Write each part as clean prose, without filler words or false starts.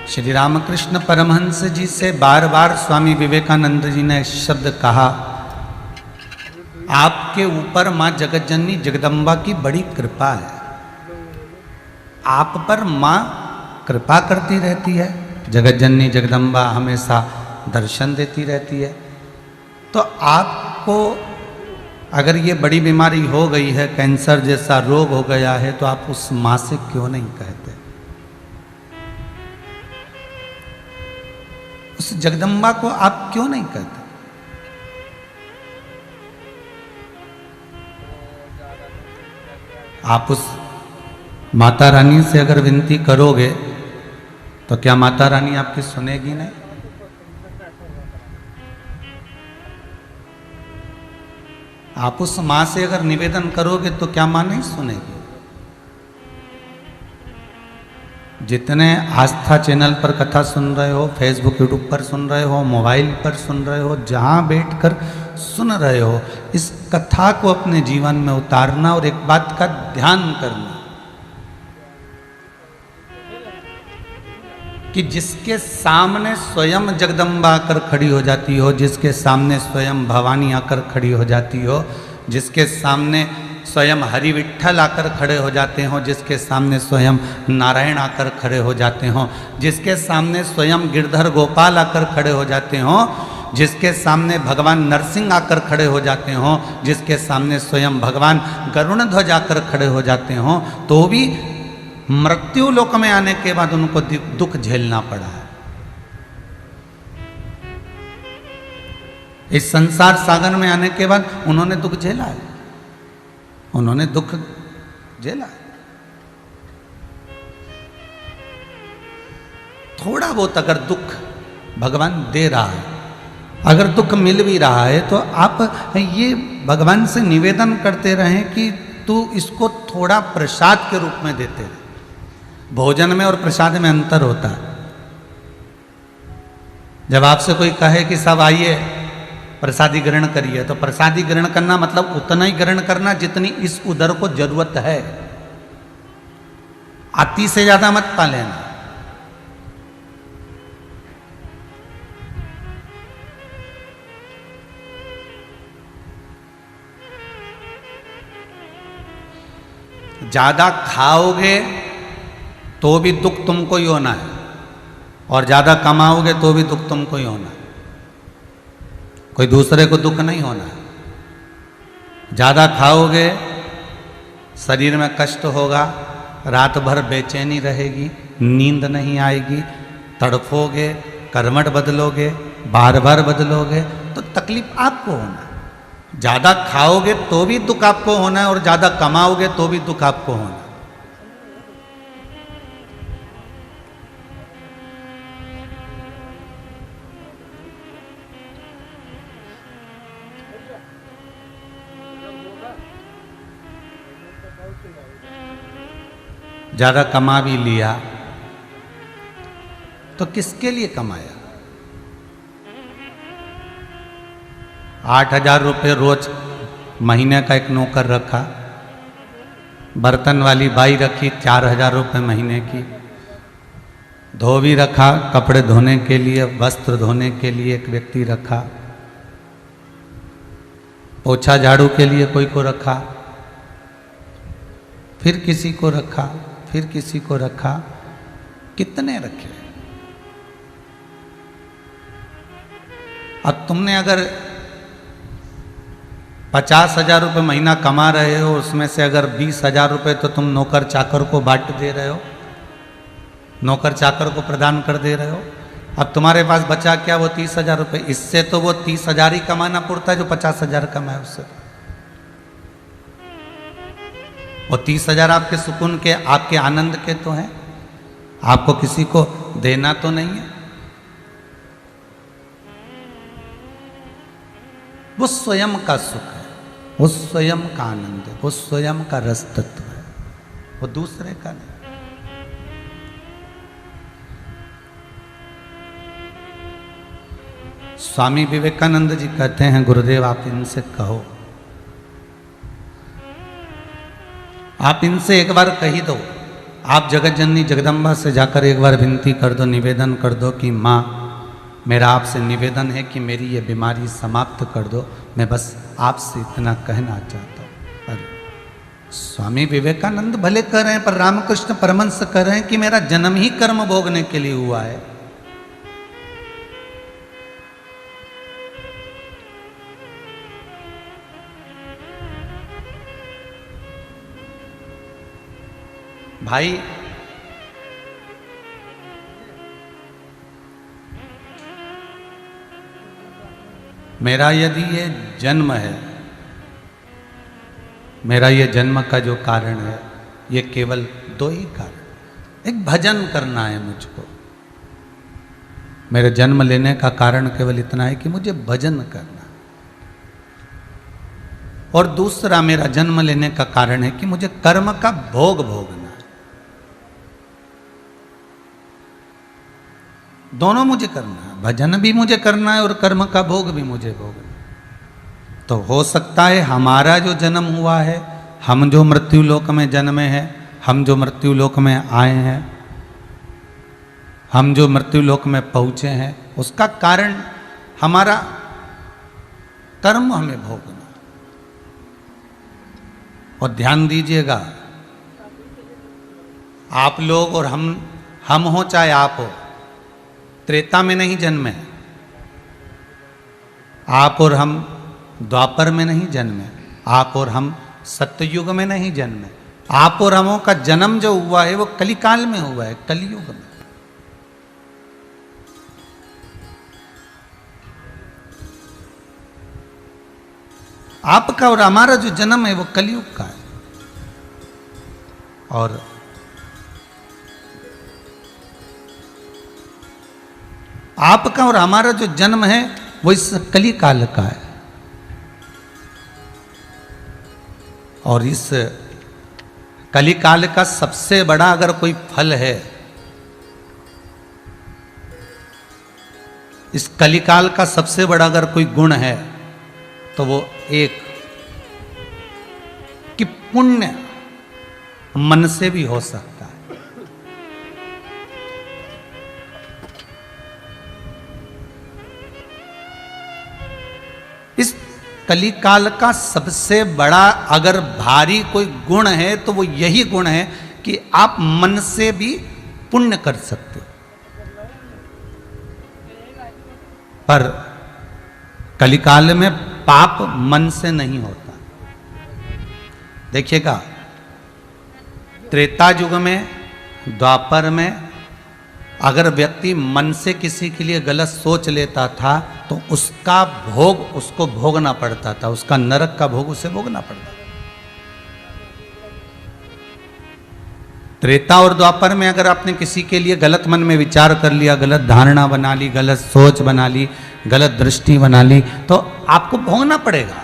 श्री रामकृष्ण परमहंस जी से बार बार स्वामी विवेकानंद जी ने शब्द कहा, आपके ऊपर मां जगतजननी जगदम्बा की बड़ी कृपा है, आप पर मां कृपा करती रहती है, जगतजननी जगदम्बा हमेशा दर्शन देती रहती है। तो आपको अगर ये बड़ी बीमारी हो गई है, कैंसर जैसा रोग हो गया है, तो आप उस मां से क्यों नहीं कहते? उस जगदम्बा को आप क्यों नहीं कहते? आप उस माता रानी से अगर विनती करोगे तो क्या माता रानी आपकी सुनेगी नहीं? आप उस मां से अगर निवेदन करोगे तो क्या मां नहीं सुनेगी? जितने आस्था चैनल पर कथा सुन रहे हो, फेसबुक यूट्यूब पर सुन रहे हो, मोबाइल पर सुन रहे हो, जहां बैठकर सुन रहे हो, इस कथा को अपने जीवन में उतारना और एक बात का ध्यान करना कि जिसके सामने स्वयं जगदम्बा आकर खड़ी हो जाती हो, जिसके सामने स्वयं भवानी आकर खड़ी हो जाती हो, जिसके सामने स्वयं हरि विट्ठल आकर खड़े हो जाते हो, जिसके सामने स्वयं नारायण आकर खड़े हो जाते हो, जिसके सामने स्वयं गिरधर गोपाल आकर खड़े हो जाते हो, जिसके सामने भगवान नरसिंह आकर खड़े हो जाते हो, जिसके सामने स्वयं भगवान गरुण ध्वज आकर खड़े हो जाते हो, तो भी मृत्यु लोक में आने के बाद उनको दुख झेलना पड़ा है। इस संसार सागर में आने के बाद उन्होंने दुख झेला है, उन्होंने दुख झेला है। थोड़ा बहुत अगर दुख भगवान दे रहा है, अगर दुख मिल भी रहा है, तो आप ये भगवान से निवेदन करते रहें कि तू इसको थोड़ा प्रसाद के रूप में देते रहे। भोजन में और प्रसाद में अंतर होता है। जब आपसे कोई कहे कि सब आइए प्रसादी ग्रहण करिए, तो प्रसादी ग्रहण करना मतलब उतना ही ग्रहण करना जितनी इस उदर को जरूरत है, अति से ज्यादा मत पा लेना। ज्यादा खाओगे तो भी दुख तुमको ही होना है, और ज्यादा कमाओगे तो भी दुख तुमको ही होना है, कोई दूसरे को दुख नहीं होना है। ज्यादा खाओगे शरीर में कष्ट होगा, रात भर बेचैनी रहेगी, नींद नहीं आएगी, तड़फोगे, कर्मठ बदलोगे, बार बार बदलोगे, तो तकलीफ आपको होना है। ज्यादा खाओगे तो भी दुख आपको होना है, और ज्यादा कमाओगे तो भी दुख आपको होना है। ज्यादा कमा भी लिया तो किसके लिए कमाया? 8,000 रुपये रोज महीने का एक नौकर रखा, बर्तन वाली बाई रखी 4,000 रुपये महीने की, धोबी रखा कपड़े धोने के लिए, वस्त्र धोने के लिए एक व्यक्ति रखा, पोछा झाड़ू के लिए कोई को रखा, फिर किसी को रखा, फिर किसी को रखा। कितने रखे? अब तुमने अगर 50,000 रुपये महीना कमा रहे हो, उसमें से अगर 20,000 रुपये तो तुम नौकर चाकर को बांट दे रहे हो, नौकर चाकर को प्रदान कर दे रहे हो। अब तुम्हारे पास बचा क्या? वो 30,000 रुपये। इससे तो वो 30,000 ही कमाना पड़ता है जो 50,000 कमाए उससे। वो 30,000 आपके सुकून के, आपके आनंद के तो हैं, आपको किसी को देना तो नहीं है। वो स्वयं का सुख है, वो स्वयं का आनंद है, वो स्वयं का रस तत्व है, वो दूसरे का नहीं। स्वामी विवेकानंद जी कहते हैं, गुरुदेव आप इनसे कहो, आप इनसे एक बार कही दो, आप जगत जननी जगदम्बा से जाकर एक बार विनती कर दो, निवेदन कर दो कि माँ मेरा आपसे निवेदन है कि मेरी ये बीमारी समाप्त कर दो, मैं बस आपसे इतना कहना चाहता हूँ। पर स्वामी विवेकानंद भले कह रहे हैं, पर रामकृष्ण परमहंस कह रहे हैं कि मेरा जन्म ही कर्म भोगने के लिए हुआ है। भाई मेरा यदि ये जन्म है, मेरा ये जन्म का जो कारण है, ये केवल दो ही कारण। एक भजन करना है मुझको, मेरे जन्म लेने का कारण केवल इतना है कि मुझे भजन करना, और दूसरा मेरा जन्म लेने का कारण है कि मुझे कर्म का भोग भोगना। दोनों मुझे करना है, भजन भी मुझे करना है और कर्म का भोग भी मुझे भोगना। तो हो सकता है हमारा जो जन्म हुआ है, हम जो मृत्यु लोक में जन्मे हैं, हम जो मृत्यु लोक में आए हैं, हम जो मृत्यु लोक में पहुंचे हैं, उसका कारण हमारा कर्म हमें भोगना। और ध्यान दीजिएगा, आप लोग और हम हो चाहे आप हो, त्रेता में नहीं जन्मे, आप और हम द्वापर में नहीं जन्मे, आप और हम सत्ययुग में नहीं जन्मे। आप और हमों का जन्म जो हुआ है वो कलिकाल में हुआ है, कलयुग में। आपका और हमारा जो जन्म है वो कलयुग का है, और आपका और हमारा जो जन्म है वो इस कलिकाल का है। और इस कलिकाल का सबसे बड़ा अगर कोई फल है, इस कलिकाल का सबसे बड़ा अगर कोई गुण है, तो वो एक कि पुण्य मन से भी हो सकता है। इस कलिकाल का सबसे बड़ा अगर भारी कोई गुण है तो वो यही गुण है कि आप मन से भी पुण्य कर सकते हो। पर कलिकाल में पाप मन से नहीं होता। देखिएगा, त्रेता युग में, द्वापर में अगर व्यक्ति मन से किसी के लिए गलत सोच लेता था तो उसका भोग उसको भोगना पड़ता था, उसका नरक का भोग उसे भोगना पड़ता था। त्रेता और द्वापर में अगर आपने किसी के लिए गलत मन में विचार कर लिया, गलत धारणा बना ली, गलत सोच बना ली, गलत दृष्टि बना ली, तो आपको भोगना पड़ेगा।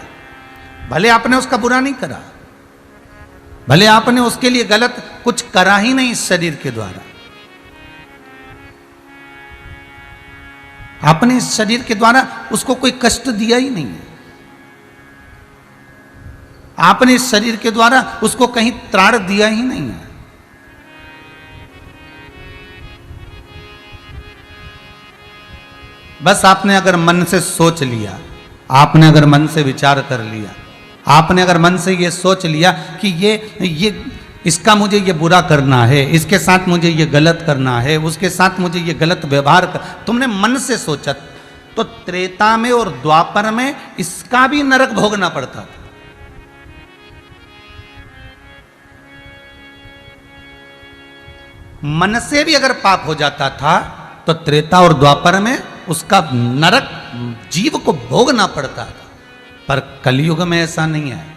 भले आपने उसका बुरा नहीं करा, भले आपने उसके लिए गलत कुछ करा ही नहीं इस शरीर के द्वारा, आपने इस शरीर के द्वारा उसको कोई कष्ट दिया ही नहीं है, आपने इस शरीर के द्वारा उसको कहीं त्राण दिया ही नहीं है। बस आपने अगर मन से सोच लिया, आपने अगर मन से विचार कर लिया, आपने अगर मन से ये सोच लिया कि ये इसका मुझे ये बुरा करना है, इसके साथ मुझे ये गलत करना है, उसके साथ मुझे ये गलत व्यवहार कर, तुमने मन से सोचा, तो त्रेता में और द्वापर में इसका भी नरक भोगना पड़ता था। मन से भी अगर पाप हो जाता था तो त्रेता और द्वापर में उसका नरक जीव को भोगना पड़ता था। पर कलयुग में ऐसा नहीं है।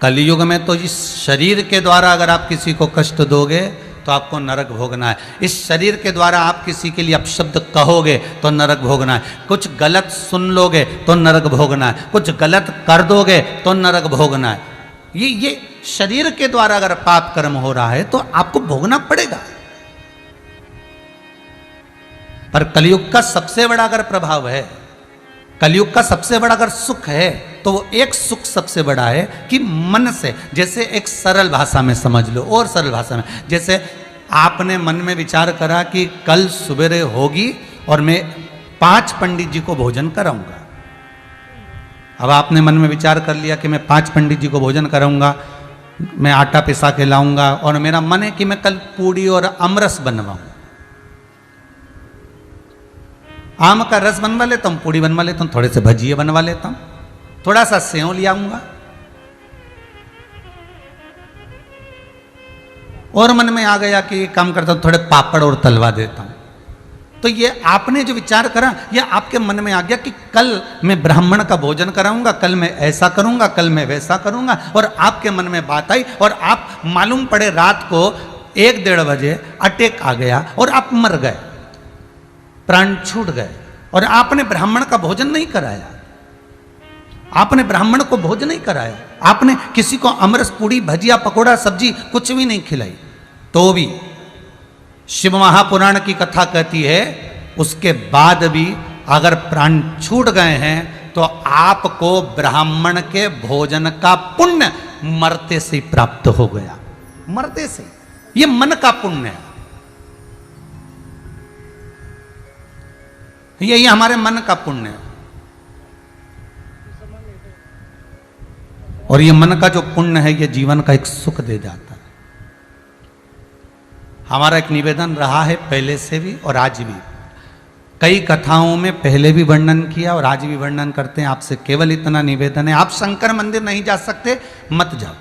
कलयुग में तो इस शरीर के द्वारा अगर आप किसी को कष्ट दोगे तो आपको नरक भोगना है। इस शरीर के द्वारा आप किसी के लिए अपशब्द कहोगे तो नरक भोगना है, कुछ गलत सुन लोगे तो नरक भोगना है, कुछ गलत कर दोगे तो नरक भोगना है। ये शरीर के द्वारा अगर पाप कर्म हो रहा है तो आपको भोगना पड़ेगा। पर कलयुग का सबसे बड़ा अगर प्रभाव है कलयुग का सबसे बड़ा अगर सुख है तो वो एक सुख सबसे बड़ा है कि मन से, जैसे एक सरल भाषा में समझ लो, और सरल भाषा में, जैसे आपने मन में विचार करा कि कल सवेरे होगी और मैं 5 पंडित जी को भोजन कराऊंगा। अब आपने मन में विचार कर लिया कि मैं 5 पंडित जी को भोजन कराऊंगा, मैं आटा पिसा के लाऊंगा, और मेरा मन है कि मैं कल पूड़ी और अमरस बनवाऊं। आम का रस बनवा लेता हूँ, पूड़ी बनवा लेता हूँ, थोड़े से भजिए बनवा लेता हूँ, थोड़ा सा सेव ले आऊंगा, और मन में आ गया कि काम करता हूँ थोड़े पापड़ और तलवा देता हूँ। तो ये आपने जो विचार करा, ये आपके मन में आ गया कि कल मैं ब्राह्मण का भोजन कराऊंगा, कल मैं ऐसा करूंगा, कल मैं वैसा करूंगा, और आपके मन में बात आई और आप मालूम पड़े रात को 1-1:30 बजे अटैक आ गया और आप मर गए, प्राण छूट गए, और आपने ब्राह्मण का भोजन नहीं कराया, आपने ब्राह्मण को भोजन नहीं कराया, आपने किसी को अमरस पूड़ी भजिया पकोड़ा सब्जी कुछ भी नहीं खिलाई, तो भी शिव महापुराण की कथा कहती है उसके बाद भी अगर प्राण छूट गए हैं तो आपको ब्राह्मण के भोजन का पुण्य मरते से प्राप्त हो गया, मरते से। ये मन का पुण्य है, यही हमारे मन का पुण्य है। और ये मन का जो पुण्य है ये जीवन का एक सुख दे जाता है। हमारा एक निवेदन रहा है पहले से भी और आज भी, कई कथाओं में पहले भी वर्णन किया और आज भी वर्णन करते हैं। आपसे केवल इतना निवेदन है, आप शंकर मंदिर नहीं जा सकते मत जाओ,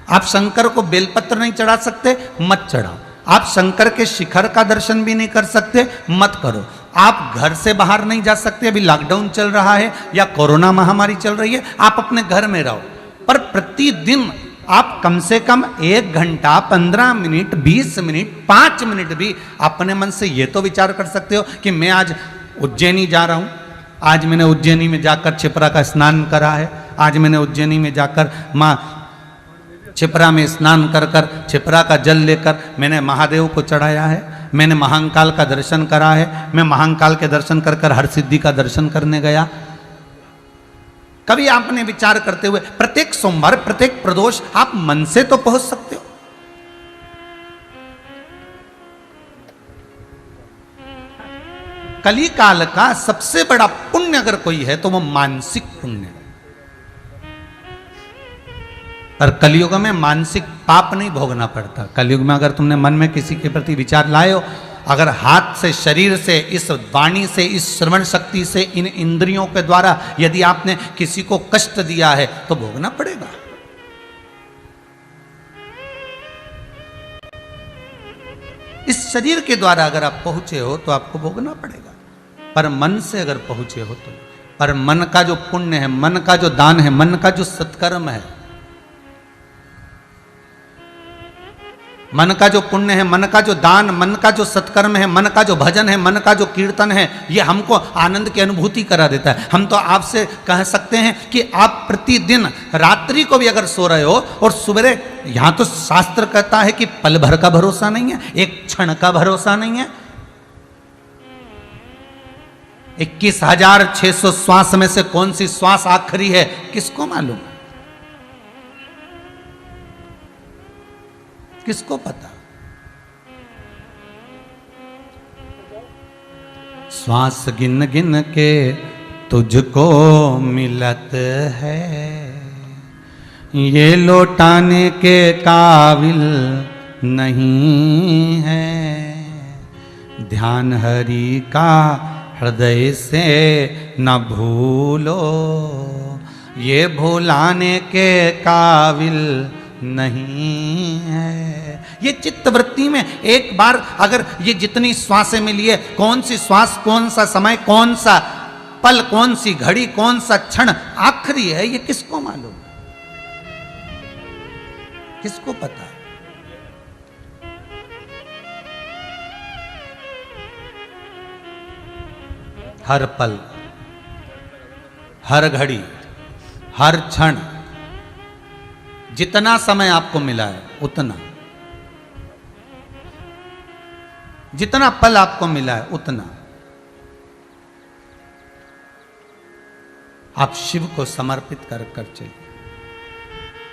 आप शंकर को बेलपत्र नहीं चढ़ा सकते मत चढ़ाओ, आप शंकर के शिखर का दर्शन भी नहीं कर सकते मत करो, आप घर से बाहर नहीं जा सकते, अभी लॉकडाउन चल रहा है या कोरोना महामारी चल रही है, आप अपने घर में रहो, पर प्रतिदिन आप कम से कम 1 घंटा 15 मिनट 20 मिनट 5 मिनट भी अपने मन से ये तो विचार कर सकते हो कि मैं आज उज्जैनी जा रहा हूँ, आज मैंने उज्जैनी में जाकर छिपरा का स्नान करा है, आज मैंने उज्जैनी में जाकर माँ छिपरा में स्नान कर कर छिपरा का जल लेकर मैंने महादेव को चढ़ाया है, मैंने महाकाल का दर्शन करा है, मैं महाकाल के दर्शन कर कर हरसिद्धि का दर्शन करने गया। कभी आपने विचार करते हुए प्रत्येक सोमवार प्रत्येक प्रदोष आप मन से तो पहुंच सकते हो। कली काल का सबसे बड़ा पुण्य अगर कोई है तो वो मानसिक पुण्य है। पर कलयुग में मानसिक पाप नहीं भोगना पड़ता। कलयुग में अगर तुमने मन में किसी के प्रति विचार लाए हो, अगर हाथ से, शरीर से, इस वाणी से, इस श्रवण शक्ति से, इन इंद्रियों के द्वारा यदि आपने किसी को कष्ट दिया है तो भोगना पड़ेगा। इस शरीर के द्वारा अगर आप पहुंचे हो तो आपको भोगना पड़ेगा, पर मन से अगर पहुंचे हो तो। पर मन का जो पुण्य है, मन का जो दान है, मन का जो सत्कर्म है, मन का जो पुण्य है, मन का जो दान, मन का जो सत्कर्म है, मन का जो भजन है, मन का जो कीर्तन है, ये हमको आनंद की अनुभूति करा देता है। हम तो आपसे कह सकते हैं कि आप प्रतिदिन रात्रि को भी अगर सो रहे हो और सवेरे, यहां तो शास्त्र कहता है कि पल भर का भरोसा नहीं है, एक क्षण का भरोसा नहीं है। 21,600 श्वास में से कौन सी श्वास आखिरी है किसको मालूम, किसको पता। श्वास गिन गिन के तुझको मिलत है, ये लौटाने के काबिल नहीं है। ध्यान हरि का हृदय से न भूलो, ये भुलाने के काबिल नहीं है। ये चित्तवृत्ति में एक बार अगर ये जितनी श्वासें मिली है, कौन सी श्वास, कौन सा समय, कौन सा पल, कौन सी घड़ी, कौन सा क्षण आखिरी है, ये किसको मालूम, किसको पता। हर पल, हर घड़ी, हर क्षण, जितना समय आपको मिला है उतना, जितना पल आपको मिला है उतना, आप शिव को समर्पित कर कर चलिए।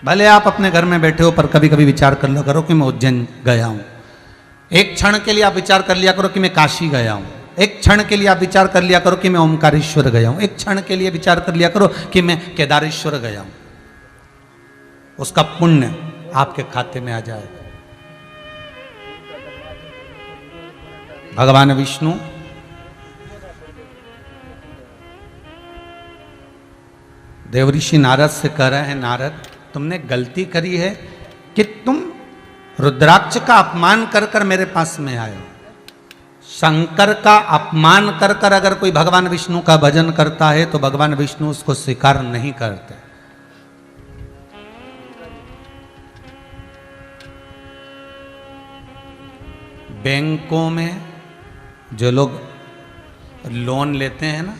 भले आप अपने घर में बैठे हो, पर कभी कभी विचार कर लो करो कि मैं उज्जैन गया हूं। एक क्षण के लिए आप विचार कर लिया करो कि मैं काशी गया हूं। एक क्षण के लिए आप विचार कर लिया करो कि मैं ओमकारेश्वर गया हूं। एक क्षण के लिए विचार कर लिया करो कि मैं केदारेश्वर गया हूं। उसका पुण्य आपके खाते में आ जाएगा। भगवान विष्णु देवऋषि नारद से कह रहे हैं, नारद तुमने गलती करी है कि तुम रुद्राक्ष का अपमान कर कर मेरे पास में आए हो। शंकर का अपमान कर कर अगर कोई भगवान विष्णु का भजन करता है तो भगवान विष्णु उसको स्वीकार नहीं करते। बैंकों में जो लोग लोन लेते हैं ना,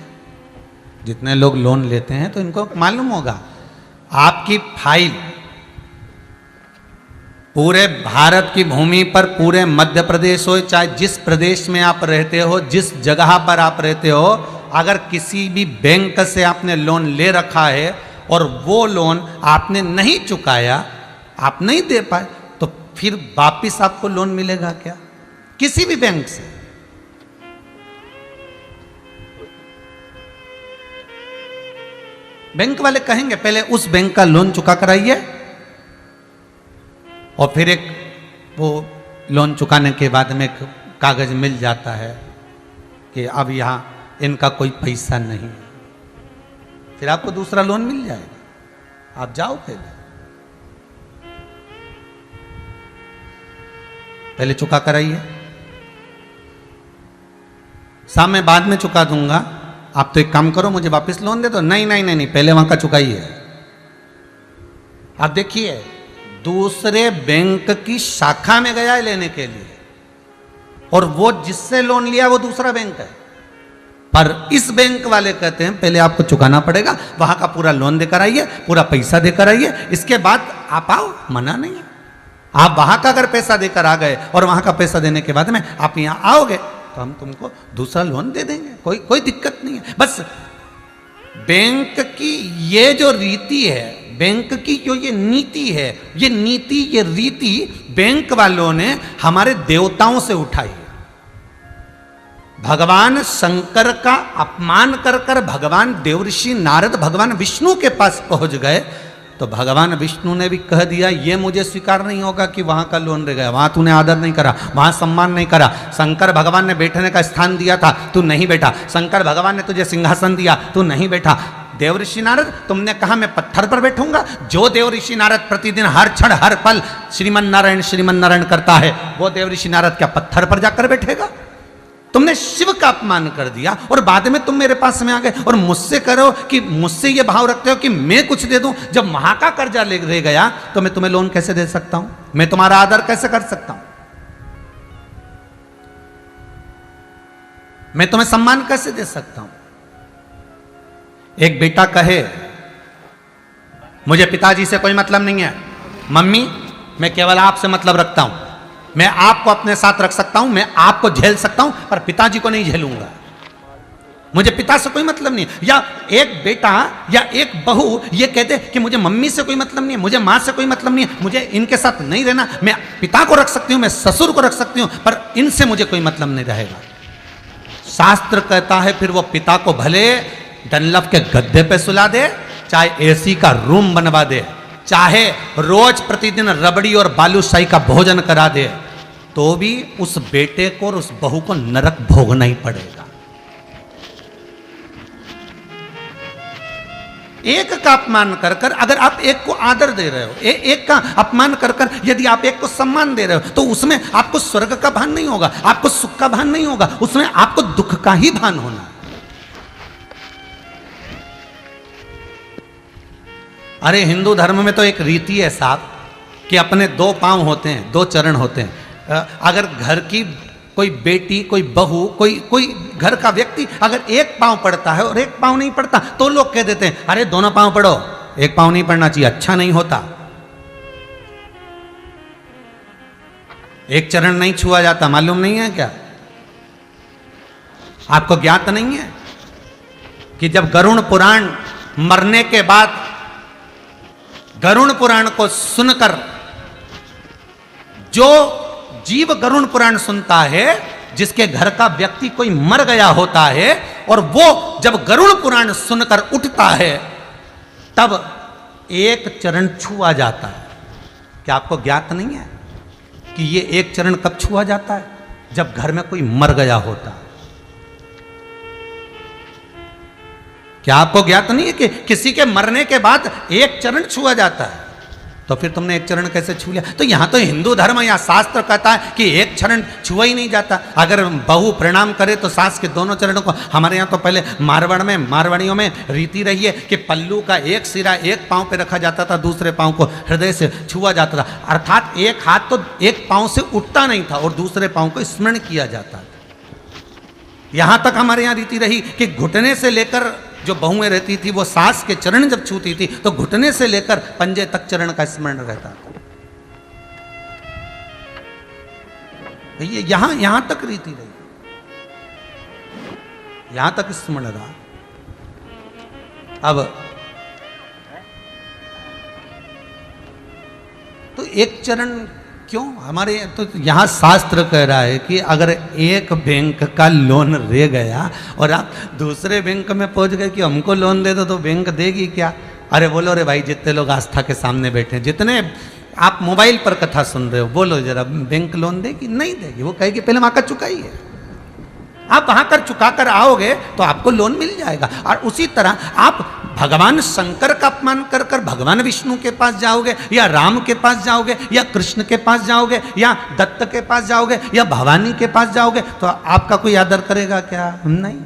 जितने लोग लोन लेते हैं तो इनको मालूम होगा, आपकी फाइल पूरे भारत की भूमि पर, पूरे मध्य प्रदेश हो चाहे जिस प्रदेश में आप रहते हो, जिस जगह पर आप रहते हो, अगर किसी भी बैंक से आपने लोन ले रखा है और वो लोन आपने नहीं चुकाया, आप नहीं दे पाए, तो फिर वापिस आपको लोन मिलेगा क्या किसी भी बैंक से? बैंक वाले कहेंगे पहले उस बैंक का लोन चुका कराइए, और फिर एक वो लोन चुकाने के बाद में एक कागज मिल जाता है कि अब यहां इनका कोई पैसा नहीं, फिर आपको दूसरा लोन मिल जाएगा। आप जाओ पहले चुका कराइए। साहब मैं बाद में चुका दूंगा, आप तो एक काम करो मुझे वापस लोन दे दो। नहीं नहीं नहीं नहीं, पहले वहां का चुकाइए। आप देखिए दूसरे बैंक की शाखा में गया है लेने के लिए, और वो जिससे लोन लिया वो दूसरा बैंक है, पर इस बैंक वाले कहते हैं पहले आपको चुकाना पड़ेगा, वहां का पूरा लोन देकर आइए, पूरा पैसा देकर आइए, इसके बाद आप आओ। मना नहीं है, आप वहां का अगर पैसा देकर आ गए और वहां का पैसा देने के बाद में आप यहां आओगे तो हम तुमको दूसरा लोन दे देंगे, कोई दिक्कत नहीं है। बस बैंक की ये जो रीति है, बैंक की जो ये नीति है, ये नीति ये रीति बैंक वालों ने हमारे देवताओं से उठाई है। भगवान शंकर का अपमान कर कर भगवान देवऋषि नारद भगवान विष्णु के पास पहुंच गए, तो भगवान विष्णु ने भी कह दिया ये मुझे स्वीकार नहीं होगा कि वहां का लोन रह गया, वहां तूने आदर नहीं करा, वहां सम्मान नहीं करा। शंकर भगवान ने बैठने का स्थान दिया था, तू नहीं बैठा। शंकर भगवान ने तुझे सिंहासन दिया, तू नहीं बैठा। देवऋषि नारद तुमने कहा मैं पत्थर पर बैठूंगा। जो देवऋषि नारद प्रतिदिन हर क्षण हर पल श्रीमन नारायण करता है, वो देवऋषि नारद क्या पत्थर पर जाकर बैठेगा? तुमने शिव का अपमान कर दिया और बाद में तुम मेरे पास में आ गए और मुझसे करो कि मुझसे ये भाव रखते हो कि मैं कुछ दे दूं। जब वहां का कर्जा ले गया तो मैं तुम्हें लोन कैसे दे सकता हूं? मैं तुम्हारा आदर कैसे कर सकता हूं? मैं तुम्हें सम्मान कैसे दे सकता हूं? एक बेटा कहे मुझे पिताजी से कोई मतलब नहीं है, मम्मी मैं केवल आपसे मतलब रखता हूं, मैं आपको अपने साथ रख सकता हूं, मैं आपको झेल सकता हूं, पर पिताजी को नहीं झेलूंगा, मुझे पिता से कोई मतलब नहीं है। या एक बेटा या एक बहू ये कहते कि मुझे मम्मी से कोई मतलब नहीं है, मुझे मां से कोई मतलब नहीं है, मुझे इनके साथ नहीं रहना, मैं पिता को रख सकती हूं, मैं ससुर को रख सकती हूं, पर इनसे मुझे कोई मतलब नहीं रहेगा। शास्त्र कहता है फिर वो पिता को भले डनलप के गद्दे पे सुला दे, चाहे एसी का रूम बनवा दे, चाहे रोज प्रतिदिन रबड़ी और बालूशाही का भोजन करा दे, तो भी उस बेटे को और उस बहू को नरक भोगना ही पड़ेगा। एक का अपमान कर कर अगर आप एक को आदर दे रहे हो, एक का अपमान कर कर यदि आप एक को सम्मान दे रहे हो, तो उसमें आपको स्वर्ग का भान नहीं होगा, आपको सुख का भान नहीं होगा, उसमें आपको दुख का ही भान होना है। अरे हिंदू धर्म में तो एक रीति है साहब कि अपने दो पांव होते हैं, दो चरण होते हैं। अगर घर की कोई बेटी, कोई बहू, कोई घर का व्यक्ति अगर एक पांव पड़ता है और एक पांव नहीं पड़ता, तो लोग कह देते हैं अरे दोनों पांव पढ़ो, एक पांव नहीं पढ़ना चाहिए, अच्छा नहीं होता। एक चरण नहीं छुआ जाता, मालूम नहीं है क्या? आपको ज्ञात नहीं है कि जब गरुड़ पुराण मरने के बाद गरुड़ पुराण को सुनकर, जो जीव गरुड़ पुराण सुनता है, जिसके घर का व्यक्ति कोई मर गया होता है, और वो जब गरुड़ पुराण सुनकर उठता है, तब एक चरण छुआ जाता है। क्या आपको ज्ञात नहीं है कि ये एक चरण कब छुआ जाता है? जब घर में कोई मर गया होता है। क्या आपको ज्ञात नहीं है कि किसी के मरने के बाद एक चरण छुआ जाता है? तो फिर तुमने एक चरण कैसे छू लिया? तो यहां तो हिंदू धर्म या शास्त्र कहता है कि एक चरण छुआ ही नहीं जाता। अगर बहू प्रणाम करे तो सास के दोनों चरणों को, हमारे यहाँ तो पहले मारवाड़ियों में रीति रही है कि पल्लू का एक सिरा एक पांव पे रखा जाता था, दूसरे पांव को हृदय से छुआ जाता था। अर्थात एक हाथ तो एक पांव से उठता नहीं था और दूसरे पांव को स्मरण किया जाता था। यहां तक हमारे यहाँ रीति रही कि घुटने से लेकर, जो बहुएं रहती थी वो सास के चरण जब छूती थी तो घुटने से लेकर पंजे तक चरण का स्मरण रहता था। ये यहां तक रीति रही, यहां तक स्मरण रहा। अब तो एक चरण क्यों? हमारे तो यहाँ शास्त्र कह रहा है कि अगर एक बैंक का लोन रह गया और आप दूसरे बैंक में पहुंच गए कि हमको लोन दे दो, तो बैंक देगी क्या? अरे बोलो रे भाई, जितने लोग आस्था के सामने बैठे हैं, जितने आप मोबाइल पर कथा सुन रहे हो, बोलो जरा, बैंक लोन देगी? नहीं देगी। वो कहेगी पहले वहां का चुकाइए। आप वहां कर चुका कर आओगे तो आपको लोन मिल जाएगा। और उसी तरह आप भगवान शंकर का अपमान कर कर भगवान विष्णु के पास जाओगे, या राम के पास जाओगे, या कृष्ण के पास जाओगे, या दत्त के पास जाओगे, या भवानी के पास जाओगे, तो आपका कोई आदर करेगा क्या? नहीं,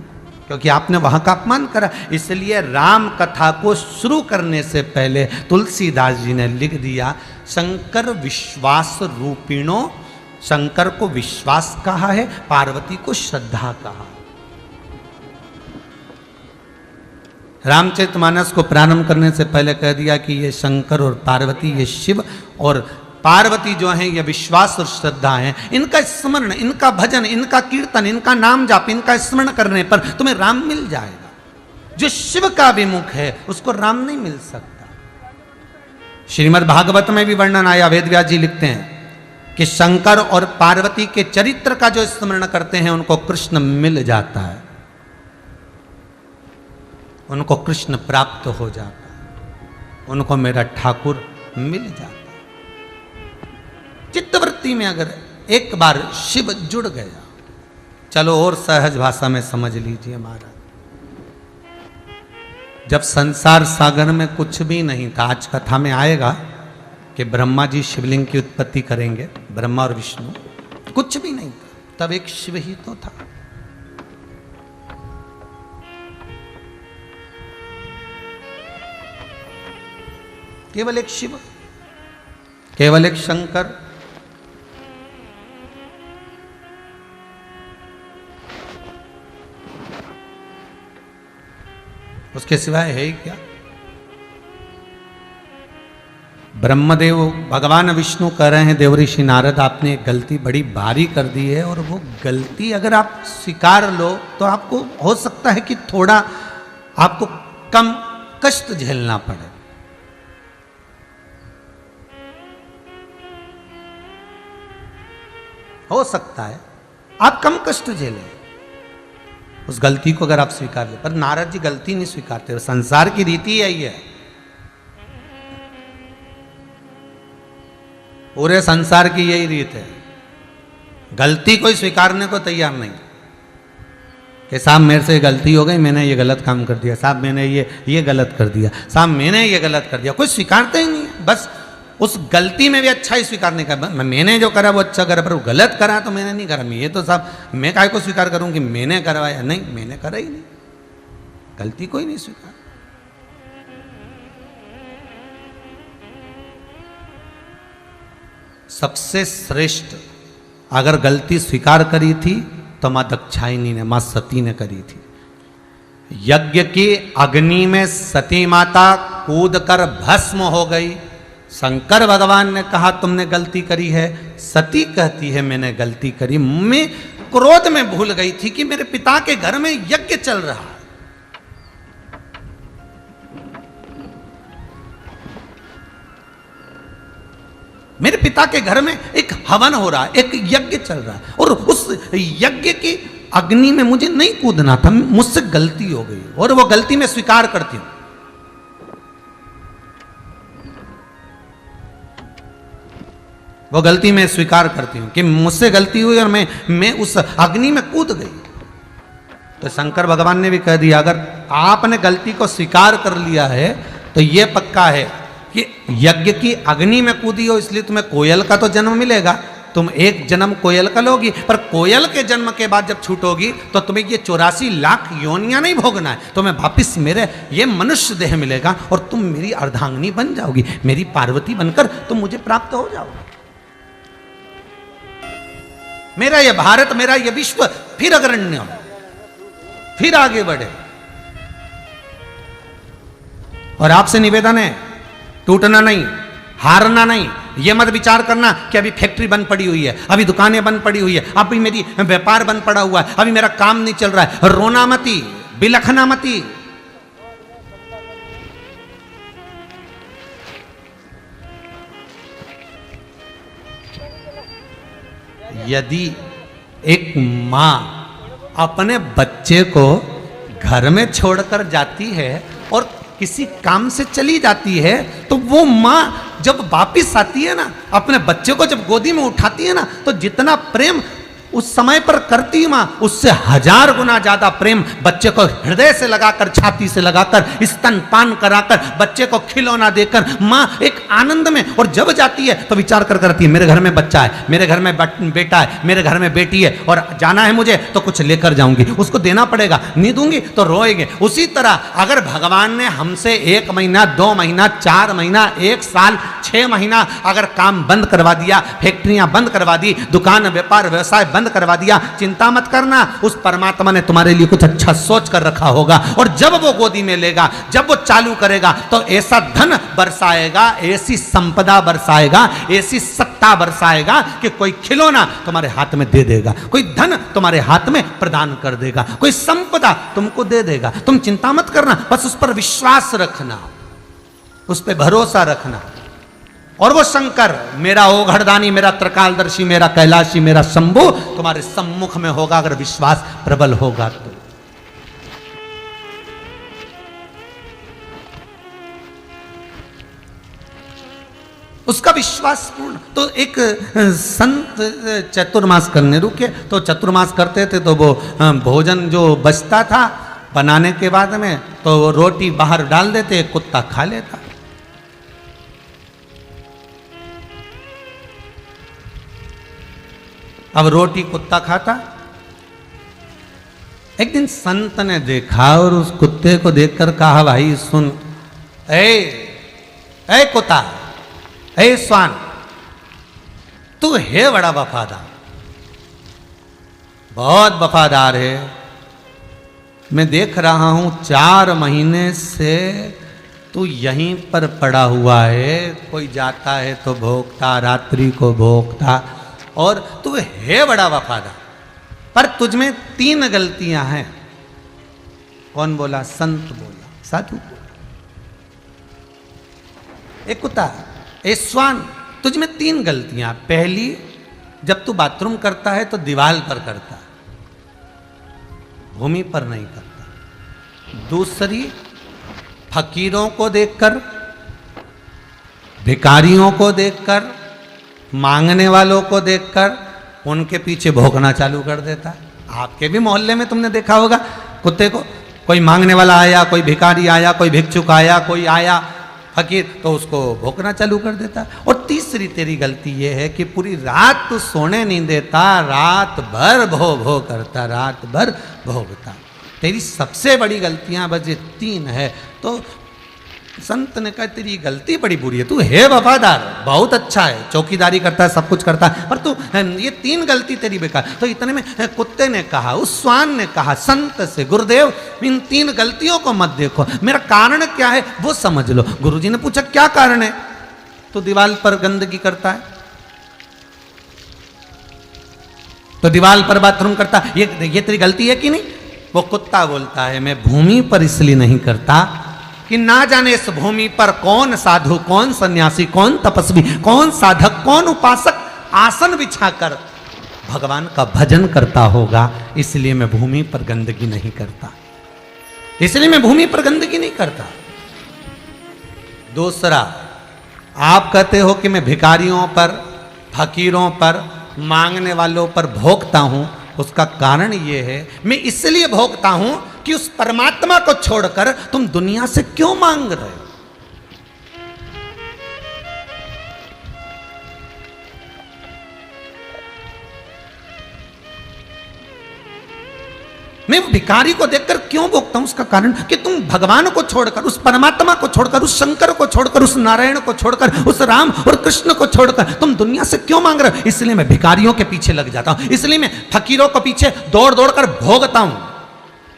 क्योंकि आपने वहां का अपमान करा। इसलिए राम कथा को शुरू करने से पहले तुलसीदास जी ने लिख दिया, शंकर विश्वास रूपिणो। शंकर को विश्वास कहा है, पार्वती को श्रद्धा कहा। रामचरितमानस को प्रारंभ करने से पहले कह दिया कि ये शंकर और पार्वती, ये शिव और पार्वती जो हैं, ये विश्वास और श्रद्धा हैं। इनका स्मरण, इनका भजन, इनका कीर्तन, इनका नाम जाप, इनका स्मरण करने पर तुम्हें राम मिल जाएगा। जो शिव का विमुख है उसको राम नहीं मिल सकता। श्रीमद् भागवत में भी वर्णन आया, वेदव्यास जी लिखते हैं कि शंकर और पार्वती के चरित्र का जो स्मरण करते हैं उनको कृष्ण मिल जाता है, उनको कृष्ण प्राप्त हो जाता है, उनको मेरा ठाकुर मिल जाता है। चित्तवृत्ति में अगर एक बार शिव जुड़ गया, चलो और सहज भाषा में समझ लीजिए महाराज, जब संसार सागर में कुछ भी नहीं था, आज कथा में आएगा कि ब्रह्मा जी शिवलिंग की उत्पत्ति करेंगे, ब्रह्मा और विष्णु, कुछ भी नहीं था, तब एक शिव ही तो था। केवल एक शिव, केवल एक शंकर। उसके सिवाय है ही क्या? ब्रह्मदेव भगवान विष्णु कह रहे हैं, देवऋषि नारद आपने एक गलती बड़ी भारी कर दी है, और वो गलती अगर आप स्वीकार लो तो आपको हो सकता है कि थोड़ा आपको कम कष्ट झेलना पड़े। हो सकता है आप कम कष्ट झेलें उस गलती को अगर आप स्वीकार ले। पर नारद जी गलती नहीं स्वीकारते, संसार की रीति यही है, पूरे संसार की यही रीत है। गलती कोई स्वीकारने को तैयार नहीं कि साहब मेरे से गलती हो गई, मैंने ये गलत काम कर दिया, साहब मैंने ये गलत कर दिया, साहब मैंने ये गलत कर दिया। कोई स्वीकारता ही नहीं है। बस उस गलती में भी अच्छा ही स्वीकारने का, मैंने जो करा वो अच्छा करा, पर वो गलत करा तो मैंने नहीं करा। मैं ये तो साहब मैं काहे को स्वीकार करूं कि मैंने करवाया? नहीं, मैंने करा ही नहीं, गलती कोई नहीं स्वीकार। सबसे श्रेष्ठ अगर गलती स्वीकार करी थी तो मां दक्षायनी ने, मां सती ने करी थी। यज्ञ की अग्नि में सती माता कूद कर भस्म हो गई। शंकर भगवान ने कहा तुमने गलती करी है, सती कहती है मैंने गलती करी, मैं क्रोध में भूल गई थी कि मेरे पिता के घर में यज्ञ चल रहा है। देवता के घर में एक हवन हो रहा है, एक यज्ञ चल रहा है, और उस यज्ञ की अग्नि में मुझे नहीं कूदना था, मुझसे गलती हो गई और वो गलती मैं स्वीकार करती हूं। वो गलती मैं स्वीकार करती हूं कि मुझसे गलती हुई और मैं उस अग्नि में कूद गई। तो शंकर भगवान ने भी कह दिया, अगर आपने गलती को स्वीकार कर लिया है तो ये पक्का है कि यज्ञ की अग्नि में कूदी हो, इसलिए तुम्हें कोयल का तो जन्म मिलेगा, तुम एक जन्म कोयल का लोगी, पर कोयल के जन्म के बाद जब छूटोगी तो तुम्हें ये 84 लाख योनियां नहीं भोगना है, तुम्हें वापिस मेरे ये मनुष्य देह मिलेगा और तुम मेरी अर्धांगिनी बन जाओगी, मेरी पार्वती बनकर तुम मुझे प्राप्त हो जाओगे। मेरा ये भारत, मेरा ये विश्व फिर अग्रण्य हो, फिर आगे बढ़े। और आपसे निवेदन है, टूटना नहीं, हारना नहीं। ये मत विचार करना कि अभी फैक्ट्री बंद पड़ी हुई है, अभी दुकानें बंद पड़ी हुई है, अभी मेरी व्यापार बंद पड़ा हुआ है, अभी मेरा काम नहीं चल रहा है। रोना मती, बिलखना मती। यदि एक मां अपने बच्चे को घर में छोड़कर जाती है और किसी काम से चली जाती है, तो वो मां जब वापिस आती है ना, अपने बच्चे को जब गोदी में उठाती है ना, तो जितना प्रेम उस समय पर करती मां, उससे 1000 गुना ज्यादा प्रेम बच्चे को हृदय से लगाकर, छाती से लगाकर, स्तनपान कराकर, बच्चे को खिलौना देकर मां एक आनंद में। और जब जाती है तो विचार कर करती है, मेरे घर में बच्चा है, मेरे घर में बेटा है, मेरे घर में बेटी है, और जाना है मुझे तो कुछ लेकर जाऊंगी, उसको देना पड़ेगा, नहीं दूंगी तो रोएंगे। उसी तरह अगर भगवान ने हमसे 1 महीना, 2 महीना, 4 महीना, 1 साल, 6 महीना अगर काम बंद करवा दिया, फैक्ट्रियां बंद करवा दी, दुकान, व्यापार, व्यवसाय बंद करवा दिया, चिंता मत करना, उस परमात्मा ने तुम्हारे लिए कुछ अच्छा सोच कर रखा होगा। और जब वो गोदी में लेगा, जब वो चालू करेगा, तो ऐसा धन बरसाएगा, ऐसी संपदा बरसाएगा, ऐसी सत्ता बरसाएगा कि कोई खिलौना तुम्हारे हाथ में दे देगा, कोई धन तुम्हारे हाथ में प्रदान कर देगा, कोई संपदा तुमको दे देगा। तुम चिंता मत करना, बस उस पर विश्वास रखना, उस पर भरोसा रखना। और वो शंकर, मेरा ओघड़दानी, मेरा त्रिकालदर्शी, मेरा कैलाशी, मेरा शंभु तुम्हारे सम्मुख में होगा, अगर विश्वास प्रबल होगा तो। उसका विश्वास पूर्ण। तो एक संत चतुर्मास करने रुके, तो चतुर्मास करते थे तो वो भोजन जो बचता था बनाने के बाद में, तो वो रोटी बाहर डाल देते, कुत्ता खा लेता। अब रोटी कुत्ता खाता। एक दिन संत ने देखा और उस कुत्ते को देखकर कहा, भाई सुन, ए कुत्ता, ए स्वान, तू है बड़ा वफादार, बहुत वफादार है। मैं देख रहा हूं 4 महीने से तू यहीं पर पड़ा हुआ है, कोई जाता है तो भोगता, रात्रि को भोगता, और तू है बड़ा वफादार, पर तुझमें 3 गलतियां हैं। कौन बोला? संत बोला, साधु बोला। एक कुत्ता, ए स्वान, तुझमें 3 गलतियां। पहली, जब तू बाथरूम करता है तो दीवार पर करता, भूमि पर नहीं करता। दूसरी, फकीरों को देखकर, भिखारियों को देखकर, मांगने वालों को देखकर उनके पीछे भौंकना चालू कर देता। आपके भी मोहल्ले में तुमने देखा होगा कुत्ते को, कोई मांगने वाला आया, कोई भिखारी आया, कोई भिक्षुक आया, कोई आया फकीर, तो उसको भौंकना चालू कर देता। और तीसरी तेरी गलती यह है कि पूरी रात तू सोने नहीं देता, रात भर भो भो करता, रात भर भोगता। तेरी सबसे बड़ी गलतियां बस ये 3 है। तो संत ने कहा, तेरी गलती बड़ी बुरी है, तू है वफादार, बहुत अच्छा है, चौकीदारी करता है, सब कुछ करता है, पर तू ये 3 गलती तेरी बेकार। तो इतने में कुत्ते ने कहा, उस स्वान ने कहा संत से, गुरुदेव इन 3 गलतियों को मत देखो, मेरा कारण क्या है वो समझ लो। गुरुजी ने पूछा, क्या कारण है? तो दीवार पर गंदगी करता है, तो दीवार पर बाथरूम करता, ये तेरी गलती है कि नहीं? वो कुत्ता बोलता है, मैं भूमि पर इसलिए नहीं करता कि ना जाने इस भूमि पर कौन साधु, कौन सन्यासी, कौन तपस्वी, कौन साधक, कौन उपासक आसन बिछाकर भगवान का भजन करता होगा। इसलिए मैं भूमि पर गंदगी नहीं करता, इसलिए मैं भूमि पर गंदगी नहीं करता। दूसरा, आप कहते हो कि मैं भिखारियों पर, फकीरों पर, मांगने वालों पर भोगता हूं। उसका कारण यह है, मैं इसलिए भोगता हूं कि उस परमात्मा को छोड़कर तुम दुनिया से क्यों मांग रहे हो। मैं भिखारी को देखकर क्यों भोगता हूं, उसका कारण कि तुम भगवान को छोड़कर, उस परमात्मा को छोड़कर, उस शंकर को छोड़कर, उस नारायण को छोड़कर, उस राम और कृष्ण को छोड़कर तुम दुनिया से क्यों मांग रहे हो। इसलिए मैं भिखारियों के पीछे लग जाता हूं, इसलिए मैं फकीरों के पीछे दौड़ दौड़ कर भोगता हूं